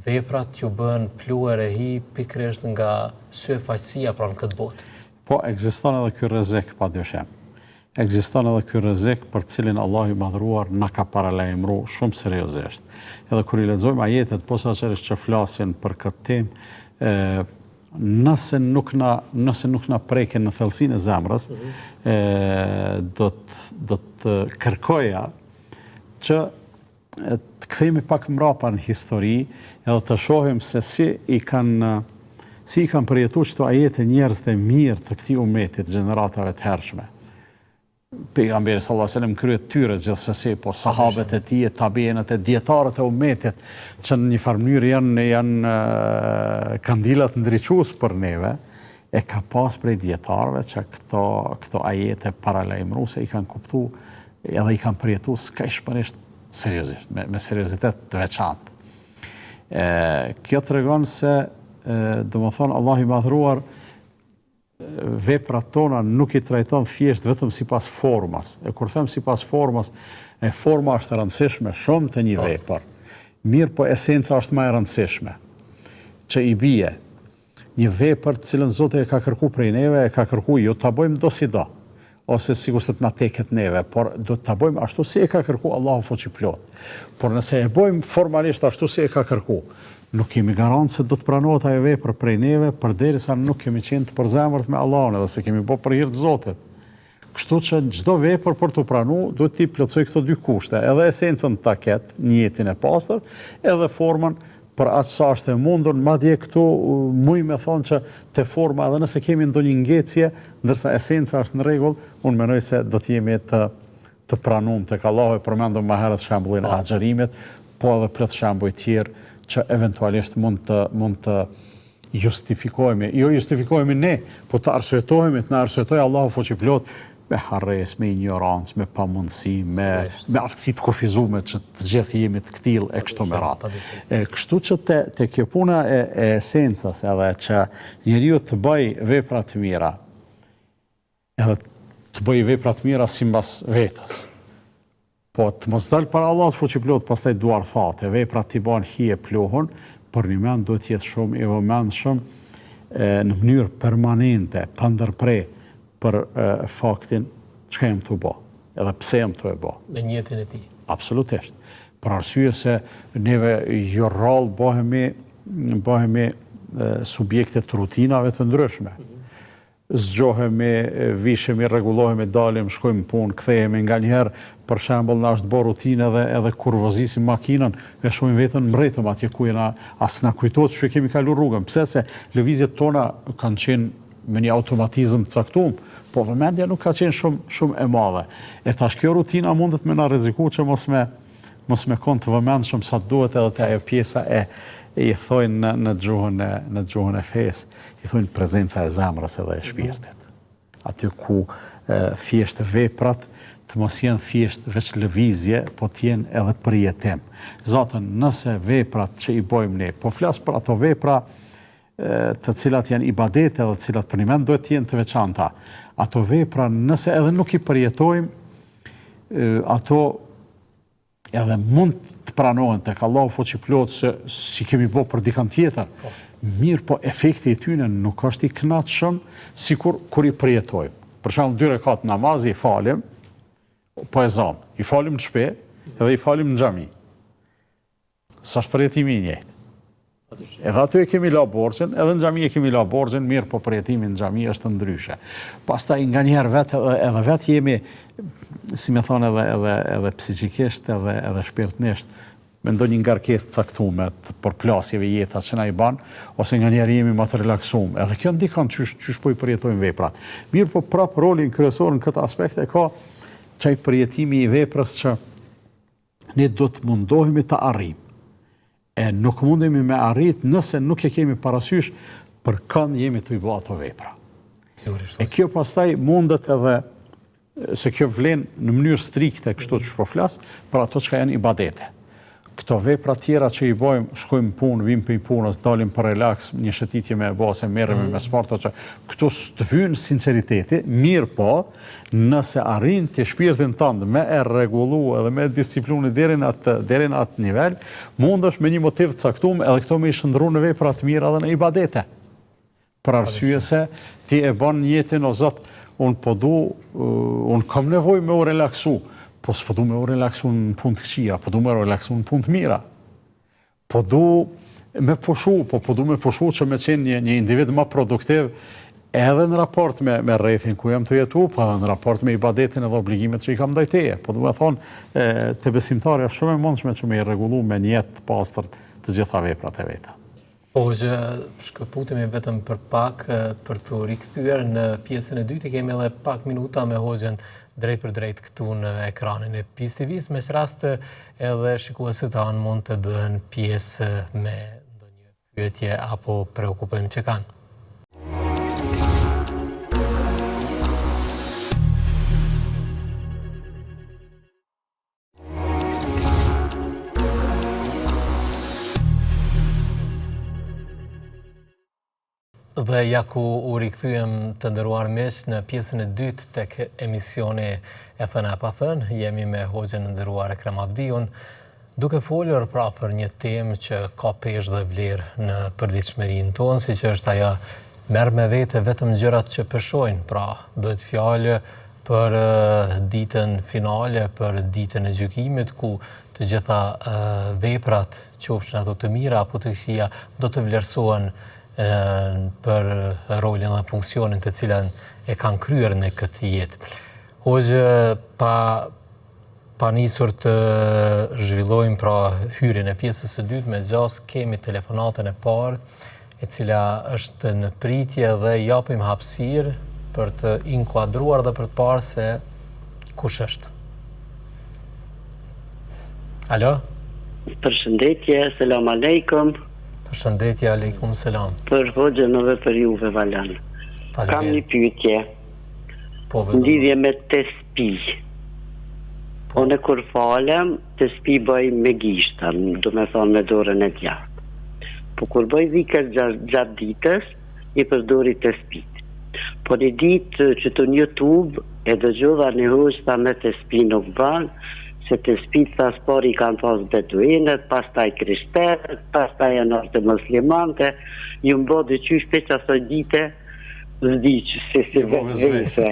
veprat ju bën pluhur e hi pikërisht nga syefaqësia pra në këtë botë. Po ekziston edhe ky rrezik padyshim. Ekziston edhe ky rrezik për cilin Allahu i madhruar na ka paralajmëruar shumë seriozisht. Edhe kur i lexojmë ajetet posaçërisht që flasin për këtë temë, nëse nuk na preken në thellësinë e zemrës, do të kërkoja që të kthehemi pak mbrapa në histori edhe të shohim se si i kanë përjetuar këto ajete njerëz të mirë të këtij umetit gjeneratave të hershme. Pejgamberi sallallahu alajhi wasallam kryet tyre gjithsesi, po sahabët e tij, tabiinët e dietarët e umetit që në një farë mënyrë janë kandilat ndriçues për neve, e ka pas prej dietarëve që këto ajete paralajmëruese i kanë kuptuar edhe i kanë përjetuar skajshmërisht seriozisht, me seriozitet të veçantë. Kjo tregon se domethënë Allahu i madhruar veprat tona nuk i trajton thjesht vetëm sipas formas. E kur them sipas formas, forma është e rëndësishme shumë të një vepër. Mirë, po esenca është më e rëndësishme. Që i bie një vepër të cilën Zoti e ka kërkuar prej neve, e ka kërkuar jo ta bëjmë do si do, ose sikur se të na teket neve, por do ta bëjmë ashtu si e ka kërkuar Allahu fuqiplot. Por nëse e bëjmë formalisht ashtu si e ka kërkuar, nuk kemi garantë se do të pranohet ajo vepër prej neve përderisa nuk kemi qenë të përzemërt me Allahun edhe se kemi bërë për hir të Zotit. Kështu që çdo vepër për të pranuar duhet të plotësoj këto dy kushte, edhe esencën ta ketë, niyetin e pastër, edhe formën për atë sa është e mundur, madje këtu muj me thonë që te forma edhe nëse kemi ndonjë ngecje, ndërsa esenca është në rregull, unë mendoj se do të jemi të pranuar tek Allahu. E përmendëm më herët shembullin e agjërimit, po edhe plot shembuj tjerë që eventualisht mund të justifikohemi, jo justifikohemi ne, po të arsyetohemi, të na arsyetoj Allahu fuqiplot me harres, me ignorancë, me pamundësi, me aftësi të kufizuar që të gjithë jemi të këtill e kështu me radhë. Kështu që te kjo puna e esencës edhe që njeriu të bëj vepra të mira, edhe të bëj vepra të mira sipas vetës. Po të mos dal para Allahut fuqiplot, pastaj duar thate, veprat t'i bën hije pluhun, për një mend duhet jetë shumë i vëmendshëm në mënyrë permanente, pa ndërprer për faktin çka jam të bë, edhe pse jam të e bë. Me njëtin e tij. Absolutisht. Për arsye se neve jo rrallë bëhemi subjekte të rutinave të ndryshme. Zgjohemi, vishemi, rregullohemi, dalim, shkojmë punë, kthehemi nga njëherë, për shembull na është bërë rutinë edhe kur vozisim makinën, e shohim veten mbretëm atje ku jena, as na kujtohet që kemi kaluar rrugën. Pse se lëvizjet tona kanë qenë me një automatizëm të caktuar, po vëmendja nuk ka qenë shumë e madhe. E tash kjo rutina mundet me na rreziku që mos me kon të vëmendshëm sa duhet edhe te ajo pjesa i thojnë në gjuhën e fesë, i thojnë prezenca e zemrës edhe e shpirtit. Aty ku thjesht veprat të mos jenë thjesht veç lëvizje, po të jenë edhe përjetim. Zotën, nëse veprat që i bojmë ne, po flas për ato vepra të cilat janë ibadete dhe të cilat për një mend duhet të jenë të veçanta. Ato vepra, nëse edhe nuk i përjetojmë, ato edhe mund të pranohen tek Allahu fuqiplot se si kemi bërë për dikant tjetër. Mirë, po efekti i tyre nuk është i kënaqshëm sikur kur i përjetojmë. Për shembull 2 rekat namazi i falim, po e zam, i falim në shtëpi edhe i falim në xhami. Sa është përjetimi i njëjtë. Edhe aty e kemi la borxhin, edhe në xhami e kemi la borxhin, mirë, po përjetimi në xhami është ndryshe. Pastaj nganjëherë edhe vetë jemi, si me thonë, edhe psikikisht edhe shpirtnisht, me ndonjë ngarkesë caktuar të përplasjeve jeta që na i ban, ose nganjëherë jemi më të relaksuar. Edhe kjo ndikon çysh po i përjetojmë veprat. Mirë, po prap rolin kryesor në këtë aspekt e ka çaj përjetimi i veprës që ne do të mundohemi të arrijmë. E nuk mundemi me arrit nëse nuk e kemi parasysh për kënd jemi të i bë ato vepra. E kjo pastaj mundet edhe, se kjo vlen në mënyrë strikte kështu që po flas, për ato që janë ibadete. Këto vepra tjera që i bojmë, shkojmë punë, vim për i punës, dalim për relax, një shëtitje me base, merremi me sporto që këto të vynë sinceriteti, mirë po, nëse arrin të shpirtin tënd me e rregullu edhe me disiplinë deri në atë nivel, mundesh me një motiv të caktuar edhe këto me i shndru në vepra të mira dhe në ibadete. Për arsye se ti e bën jetën o Zot, unë kam nevojë me u relaksu. Po s'po du me u relaksu në punë të këqija, po du me u relaksu në punë të mira. Po du me pushu që me qenë një individ më produktiv edhe në raport me rrethin ku jam të jetu, po edhe në raport me ibadetin edhe obligimet që i kam ndaj teje. Po du me thonë, të besimtarja shumë e mundshme që me i rregullu me një jetë pastër të gjitha veprat e veta. Po që shkëputemi vetëm për pak për të rikthyer në pjesën e dytë, kemi edhe pak minuta me hoxhën drejt për drejt këtu në ekranin e PIS TV-s, me që rast edhe shikuesit tanë mund të bëhen pjesë me ndonjë pyetje apo preokupim që kanë. Dhe ja ku u rikthyem të nderuar miq në pjesën e dytë tek emisioni e Thëna pa thënë, jemi me hoxhën e nderuar Ekrem Abdiun, duke folur pra për një temë që ka peshë dhe vlerë në përditshmërinë tonë, siç është ajo merr me vete vetëm gjërat që peshojnë, pra bëhet fjalë për ditën finale, për ditën e gjykimit ku të gjitha veprat, qofshin ato të mira apo të këqija, do të vlerësohen për rolin dhe funksionin të cilën e kanë kryer në këtë jetë. Hoxhë, pa nisur të zhvillojmë pra hyrjen e pjesës së dytë me gjas, kemi telefonatën e parë, e cila është në pritje dhe japim hapësirë për të inkuadruar dhe për të parë se kush është. Alo? Përshëndetje, selam aleikum. Përshëndetje, aleikum selam. Për hoxhën edhe për juve, Valan. Kam një pyetje. Lidhje me tespi. Unë kur falem, tespi bëj me gishtën, do me thonë me dorën e djathtë. Po kur bëj dhikër gjatë ditës, i përdori tespit. Po një ditë që të një YouTube e dëgjova një hoxha me tespi nuk banë, se të spit thas por i kanë pas beduinet, pastaj krishterët, pastaj janë të muslimante, ju më bodi qysh për që asoj dite, zdiq, si vezvese.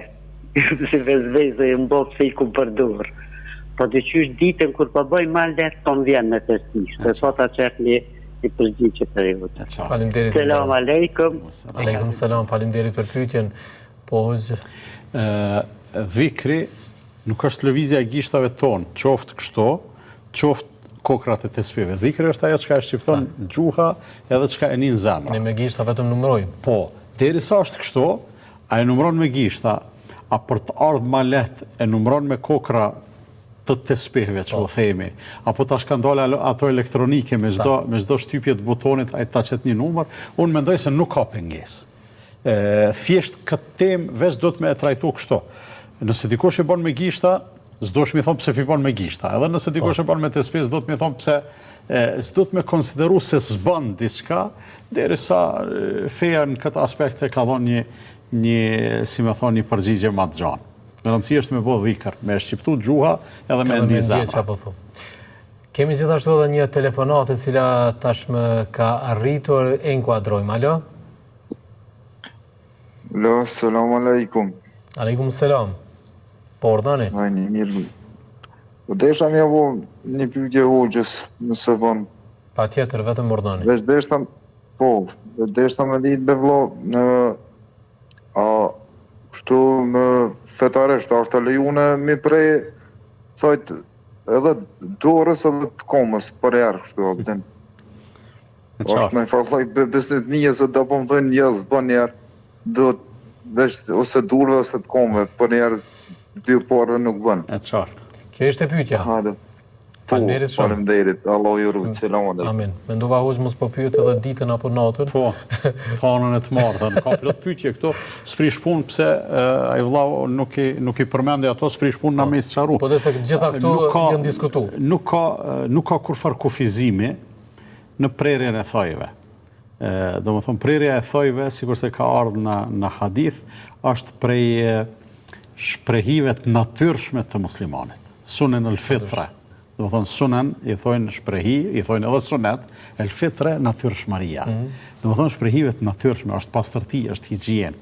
Si vezvese, ju më bodi se i ku përdur. Po dhe qysh ditën, kur po bëj ma letë, po më vjen me të spit. Se po ta qef i përgjigje për ju. Faleminderit. Selam aleikum. Aleikum selam, faleminderit për pyetjen. Po, dhikri nuk është lëvizja e gishtave tonë, qoftë kështu, qoftë kokrat e tespive. Dhikri është ajo çka e shqipton gjuha edhe çka e nin zemra. Ne me gishta vetëm numërojmë. Po, derisa është kështu, a e numëron me gishta, a për të ardhur më lehtë e numëron me kokra të tespihve që u themi, apo tash kanë dalë ato elektronike me çdo shtypje të butonit ai ta çet një numër, unë mendoj se nuk ka pengesë. Thjesht këtë temë veç do të me e trajtu kështu. Nëse dikush e bën me gishta, s'do të më thon pse i bën me gishta. Edhe nëse dikush e bën me tespih, s'do të më thon pse s'do të më konsideru se s'bën diçka, derisa feja në këtë aspekt e ka dhënë një si më thon, një përgjigje më të gjatë. Në rëndësi është me bëhë dhikër, me shqiptu gjuha edhe me ndi zemra. Kemi gjithashtu edhe një telefonatë e cila tashmë ka arritur e inkuadrojmë. Alo? Alo, selam aleikum. Aleikum selam. Po, ordani? Ajni, mirë. Po desha me avo një pyetje hoxhës, nëse von. Pa tjetër, vetëm ordani. Veç deshta me ditë bevlo në kështu më fetarisht, është të lejune mi prej, thajt, edhe dorës edhe të komës, për jarë kështu, abden. është me farloj besnit një, se do po më thënë një, zbën njerë, do veç ose durve ose të komëve, për njerë dy parë nuk bën. E qartë. Kjo ishte pyetja. Hajde. Faleminderit shumë. Faleminderit. Allah ju rrit. Selam aleikum. Amin. Mendova hoq mos po pyet edhe ditën apo natën. Po. Tanën e të martën. Ka plot pyetje këto. Sprish punë pse ai vllau nuk i përmendi ato, sprish punë na mes çarru. Po se gjitha këto janë diskutuar. Nuk ka kurfar kufizimi në prerjen e thojve. Domethënë prerja e thojve, sikurse ka ardhur në hadith, është prej shprehive të natyrshme të muslimanit. Sunen al-fitra. Do të thonë sunen, i thojnë shprehi, i thojnë edhe sunet, el fitre natyrshmëria. Do të thonë shprehive të natyrshme, është pastërti, është higjien.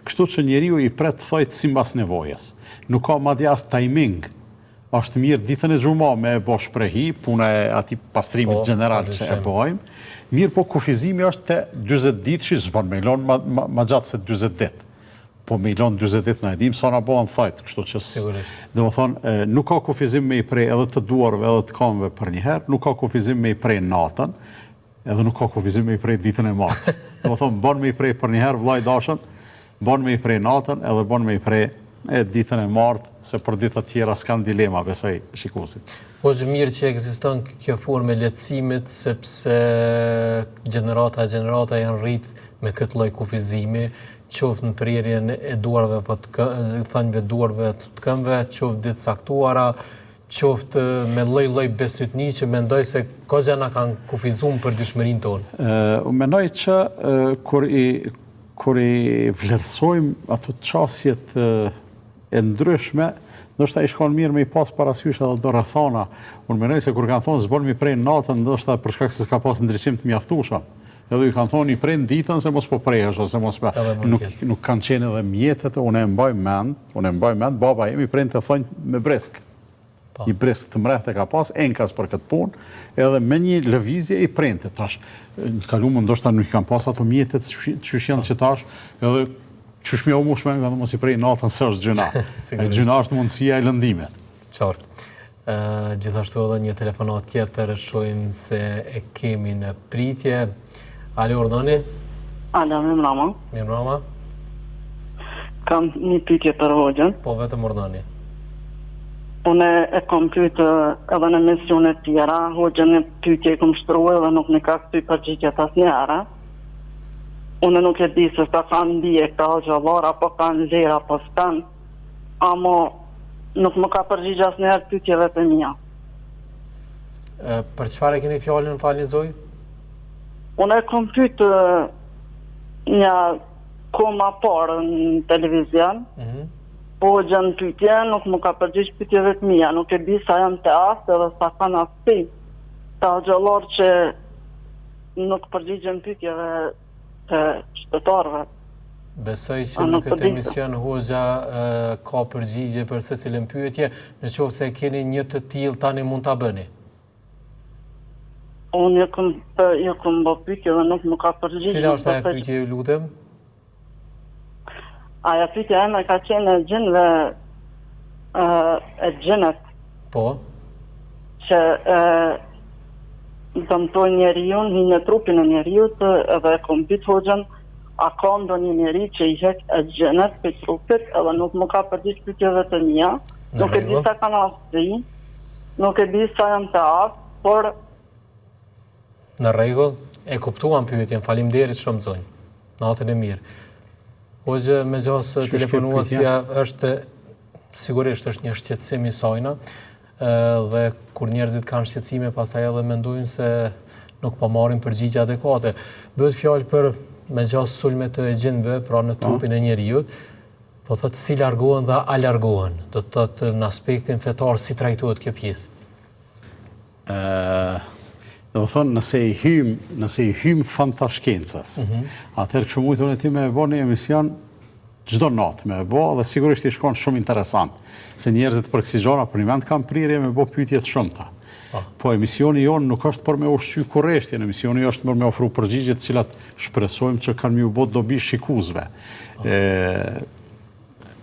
Kështu që njeriu i pret thojt simbas nevojës. Nuk ka madje as timing. Është mirë ditën e xhumë me e bo shprehi, puna e atij pastrimit general që e bojmë. Mirë po kufizimi është te 40 ditë që s'bën me lon ma gjatë se 40 ditë. Po me lon 40 ditë na e dim sa na bëhen thajt, kështu që domethënë nuk ka kufizim me i prej edhe të duarve edhe të këmbëve për një herë, nuk ka kufizim me i prej natën, edhe nuk ka kufizim me i prej ditën e martë. Domethënë bën me i prej për një herë vllai dashën, bën me i prej natën edhe bën me i prej ditën e martë, se për ditë të tjera s'kan dilema besoj shikuesit. Po është mirë që ekziston kjo formë e lehtësimit, sepse gjenerata janë rrit me këtë lloj kufizimi, qoftë në prerjen e duarve, po thënjve duarve të këmbëve, qoftë ditë saktuara, qoftë me lloj besnytni që mendoj se kozja na kanë kufizuar për dëshmërinë tonë. Unë mendoj që kur i vlerësojmë ato çësjet e ndryshme, ndoshta i shkon mirë me i pas parasysh edhe do rrethana. Unë mendoj se kur kanë thonë zbon mi prej natën, ndoshta për shkak se s'ka pas ndriçim të mjaftueshëm. Edhe i kanë thonë i prej ditën se mos po prehesh ose mos nuk kanë qenë edhe mjetet, unë e mbaj mend, baba jemi prej të thonë me bresk. I bresk të mrehtë ka pas, enkas për këtë punë, edhe me një lëvizje i prente. Tash, në kalumë ndoshta nuk kanë pas ato mjetet që janë që tash, edhe që shmjo mushme, edhe mos i prej natën se është gjuna. Gjuna është mundësia e lëndimet. Qartë. Gjithashtu edhe një telefonat tjetër, shojmë se e kemi në pritje. Alo, ordoni? Alo, mirëmbrëma. Mirëmbrëma. Kam një pyetje për hoxhën. Po, vetëm ordoni. Unë e kam pyetë edhe në misione të tjera, hoxhën e pyetje e kam shtruar edhe nuk më ka kthy përgjigjet asnjëherë. Unë nuk e di se ta kanë ndije këta hoxhallar apo kanë lera apo s'kan, ama nuk më ka përgjigj asnjëherë pyetjeve të mia. Për çfarë keni fjalën, falni zoj? Unë e kam pyetë një koma parë në televizion, po gjën pyetje, nuk më ka përgjigj pyetjeve të mia, nuk e di sa janë të aftë edhe sa kanë aftësi. Ta xhallar që nuk përgjigjen pyetjeve të qytetarëve. Besoj që në këtë emision hoxha ka përgjigje për secilën pyetje, në qoftë se keni një të tillë tani mund ta bëni. Unë ju këm bë pyetje dhe nuk më ka përgjigjur. Cila është ajo pyetje, ju lutem? Aja pyetja eme ka qenë e gjinëve e gjinët. Po. Që dëmtoj njeriu, në trupin e njeriut edhe e kom pyet hoxhën, a ka ndonjë njeri që i hek e gjinët për trupit edhe nuk më ka përgjigj pyetjeve të mia. Nuk e di sa kanë astri, nuk e di sa janë të aftë, por në rregull, e kuptuam pyetjen, faleminderit shumë zonjë. Natën e mirë. Hoxhë, me gjas telefonuesja është sigurisht është një shqetësim i saj, dhe kur njerëzit kanë shqetësime, pastaj edhe mendojnë se nuk po marrin përgjigje adekuate. Bëhet fjalë për me gjas sulme të gjinëve, pra në trupin e njeriut, po thotë si largohen dhe a largohen. Do të thotë në aspektin fetar si trajtohet kjo pjesë. Do të thonë, nëse i hym fantashkencës, atëherë kështu mujtë unë e ti me e bo një emision çdo natë me e bo, dhe sigurisht i shkon shumë interesant, se njerëzit për kësi gjona për një vend kam prirje me bo pyetjet shumëta. Po emisioni jonë nuk është për me ushqy kurreshtjen, emisioni është për me ofru përgjigjet cilat shpresojmë që kanë mju bot dobi shikuzve.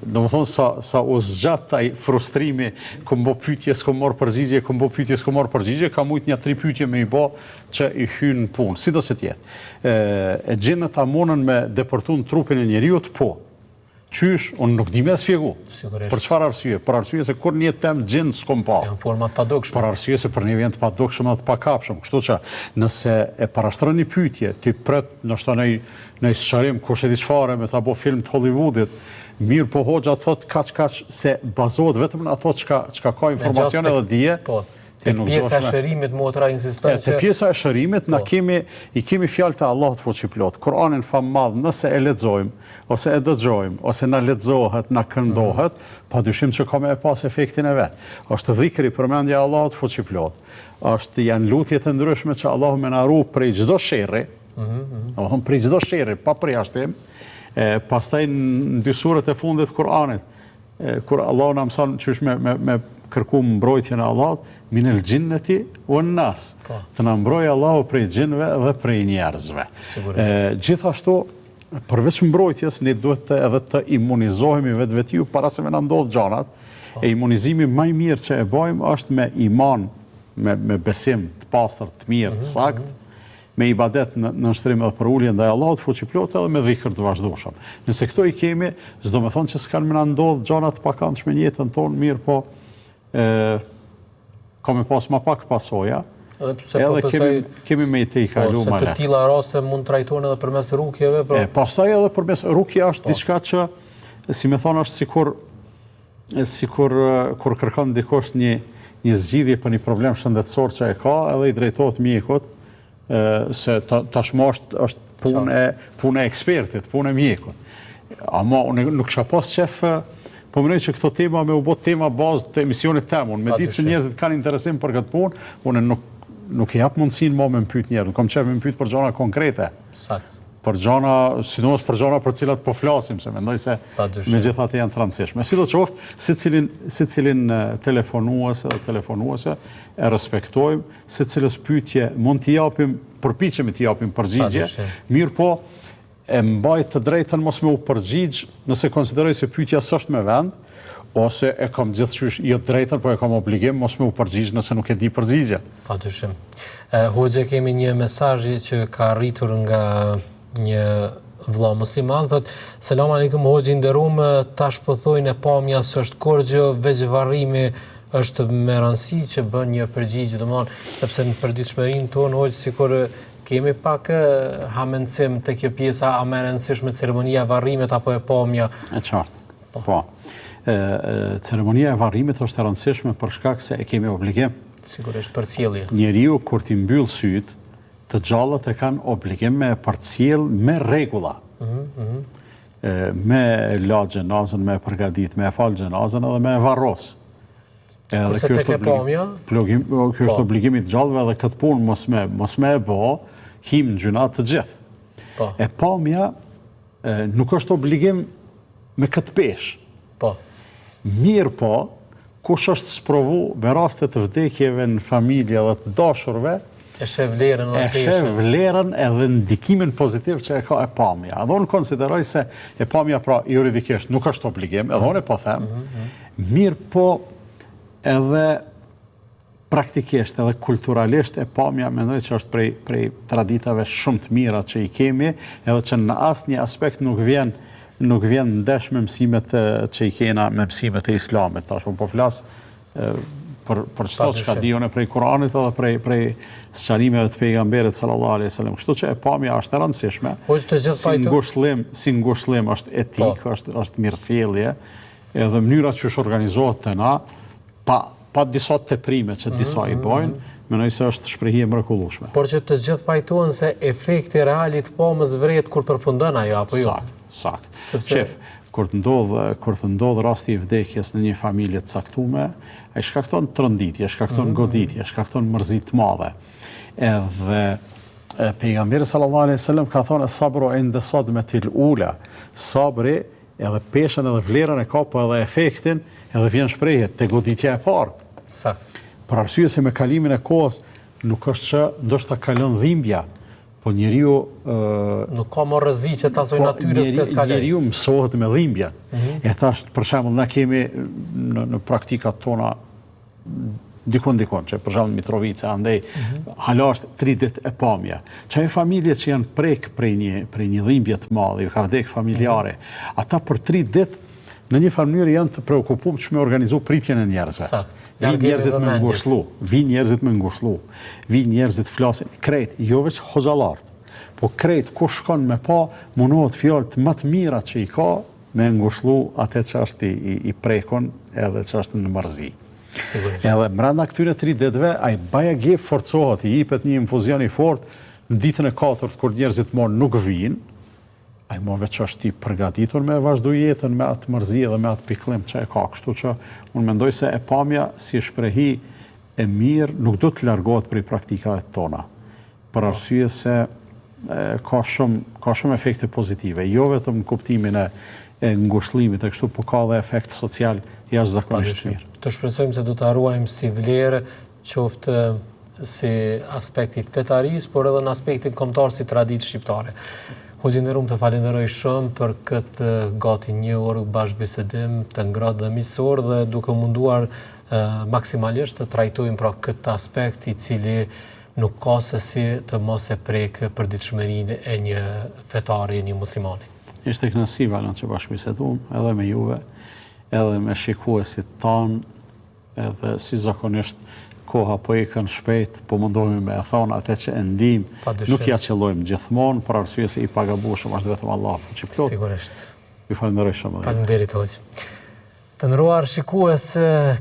Do më thonë, sa u zgjat taj frustrimi, këm bo pyetje, s'kom marrë përgjigje, këm bo pyetje, s'kom marrë përgjigje, ka mujt një 3 pyetje me i bo që i hynë punë, si do se tjetë. E gjinët a monën me depërtu në trupin e njeriut, po. Qysh, unë nuk di me spjegu. Për çfarë arsye? Për arsye se kur një temë gjinë s'kom pa. Se janë format padukshme. Për arsye se për një vend padukshme dhe të pakapshëm. Kështu që nëse e parashtron një pyetje, ti pret nështë në sqarim kush e di çfarë me ta bo film të Hollywoodit, mirë po hoxha thot kaç se bazohet vetëm në ato çka ka informacione dhe dije. Po. Te pjesa e shërimit motra insiston që... Te pjesa e shërimit i kemi fjalë të Allahut fuqiplot. Kur'anin fammadh nëse e lexojmë ose e dëgjojmë ose na lexohet, na këndohet, padyshim që ka me e pas efektin e vet. Është dhikri përmendja e Allahut fuqiplot. Janë lutjet e ndryshme që Allahu më na ruaj prej çdo sherri. Prej çdo sherri, pa përjashtim. Pastaj në 2 suret e fundit të Kur'anit, kur Allahu na mëson çysh me kërku mbrojtjen e Allahut, minel gjinneti u nas. Të na mbrojë Allahu prej gjinëve dhe prej njerëzve. Gjithashtu, përveç mbrojtjes, ne duhet edhe të imunizohemi vetvetiju para se me na ndodh gjanat. E imunizimi më i mirë që e bëjmë është me iman, me besim të pastër, të mirë, të sakt, me ibadet në nështrim edhe për ullje ndaj Allahut fuqiplot edhe me dhikr të vazhdueshëm. Nëse këto i kemi, s'do me thonë që s'kanë me na ndodh gjanat pakandshme në jetën tonë, mirë po ka me pas ma pak pasoja, edhe kemi me i te i kalu ma le. Se të tilla raste mund trajtohen edhe përmes rukjeve? Pastaj edhe përmes rukje është diçka që, si me thonë, është sikur kur kërkon dikosh një zgjidhje për një problem shëndetësor që e ka, edhe i drejtohet mjekut, se tashmë është punë e ekspertit, punë e mjekut. Ama unë nuk kisha pas qef, po mënej që këto tema me u bot tema bazë të emisionit temë. Unë me ditë që njerëzit kanë interesim për këtë punë, unë nuk i jap mundësinë më me mpyet njerëz. Kam qef me mpyet për gjona konkrete. Për gjona, sidomos për gjona për cilat po flasim, se mendoj se megjithatë janë të rëndësishme. Sidoqoftë, secilin telefonuese dhe telefonuese e respektojmë, secilës pyetje mund t'i japim, përpiqemi t'i japim përgjigje, mirë po e mbaj të drejtën mos me u përgjigj nëse konsideroj se pyetja s'është me vend, ose e kam gjithçysh jo drejtën, po e kam obligim mos me u përgjigj nëse nuk e di përgjigje. Padyshim. Hoxha, kemi një mesazh që ka arritur nga një vëlla musliman, thot: "Selam aleikum hoxhi i nderuar, tash po thojnë e pamja s'është kurrë, veç varrimi është me rëndësi që bën një përgjigje, domethënë, sepse në përditshmërinë tonë hoxh sikur kemi pak hamendësim te kjo pjesa a më e rëndësishme ceremonia e varrimit apo e pamja." E qartë. Po. Ceremonia e varrimit është e rëndësishme për shkak se e kemi obligim. Sigurisht përcjellje. Njeriu kur ti mbyll syt, të gjallët e kanë obligim me përcjell me rregulla. Me la gjenazën, me përgadit, me fal gjenazën edhe me varros. Kurse tek e pamja? Kjo është obligimi të gjallëve edhe këtë punë mos me e bo, him në gjunat të gjithë. E pamja nuk është obligim me këtë peshë. Mirë po, kush është sprovu me rastet të vdekjeve në familje dhe të dashurve, E sheh vlerën dhe peshën. E sheh vlerën edhe ndikimin pozitiv që e ka e pamja. Edhe unë konsideroj se e pamja pra juridikisht nuk është obligim, edhe unë po them, mirë po edhe praktikisht edhe kulturalisht e pamja mendoj që është prej traditave shumë të mira që i kemi, edhe që në asnjë aspekt nuk vjen ndesh me mësimet që i kena me mësimet e islamit. Tash po flas për çdo çka di unë prej Kuranit edhe prej sqarimeve të pejgamberit sallallahu alaihi wasallam. Kështu që e pamja është e rëndësishme. Si ngushëllim është etik, është mirësjellje, edhe mënyra që është organizohet te na pa disa teprime që disa i bojnë, mendoj se është shprehje e mrekullueshme. Por që të gjithë pajtohen se efekti real i të pamës vret kur përfundon ajo apo jo? Sakt. Shef, kur të ndodh rasti i vdekjes në një familje të caktuar, ai shkakton tronditje, shkakton goditje, shkakton mërzi të madhe. Edhe pejgamberi sallallahu alaihi wasallam ka thonë sabru inda sadmatil ula. Sabri edhe peshën edhe vlerën e ka, po edhe efektin, edhe vjen shprehje te goditja e parë. Sakt. Për arsye se me kalimin e kohës nuk është që ndoshta kalon dhimbja, po njeriu nuk ka më rreziqe të asoj natyrës të skaloj. Njeriu mësohet me dhimbjen. E thash, për shembull, na kemi në praktikat tona dikon që për shembull Mitrovica andej hala është 3 ditë e pamja. Çaj familje që janë prek prej një dhimbje të madhe, ka vdek familjare. Ata për 3 ditë në një farë mënyrë janë të preokupuar që me organizu pritjen e njerëzve. Sakt. Vinë njerëzit me ngushëllu, vinë njerëzit flasin, krejt, jo veç hoxhallarët, po krejt ku shkon me pa, mundohet fjalët më të mira që i ka me ngushëllu atë që është i prekon edhe që është në mërzi. Edhe brenda këtyre 3 ditëve, ai bajagi forcohet, i jepet një infuzion i fortë, në ditën e 4 kur njerëzit më nuk vinë, ai më veç është i përgatitur me vazhdu jetën, me atë mërzi dhe me atë pikëllim që e ka. Kështu që unë mendoj se e pamja si shprehi e mirë nuk do të largohet prej praktikave tona. Për arsye se ka shumë efekte pozitive, jo vetëm në kuptimin e ngushëllimit e kështu, po ka dhe efekt social jashtëzakonisht mirë. Të shpresojmë se do të ruajmë si vlerë, qoftë si aspekti fetarisë, por edhe në aspektin kombëtar si traditë shqiptare. Hoxhinderum të falenderoj shumë për këtë gati 1 orë bashkëbisedim të ngratë dhe miqësor dhe duke munduar maksimalisht të trajtojmë pra këtë aspekt i cili nuk ka se si të mos e prek përditshmërinë e një fetari, e një muslimani. Ishte kënaqësi valon që bashkëbisedum edhe me juve, edhe me shikuesit tanë, edhe si zakonisht koha po ikën shpejt, po mundohemi me e thonë atë që e ndim, nuk ja qëllojmë gjithmonë, për arsye se i pagabueshëm është vetëm Allahu që plot. Sigurisht. Ju falenderoj shumë. Faleminderit Hoxh. Të nderuar shikues,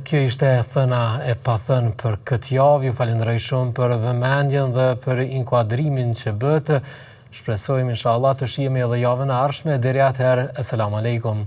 kjo ishte thëna e pathënë për këtë javë. Ju falenderoj shumë për vëmendjen dhe për inkuadrimin që bët. Shpresojmë inshallah të shihemi edhe javën e ardhshme. Deri atëherë, asalamu alaikum.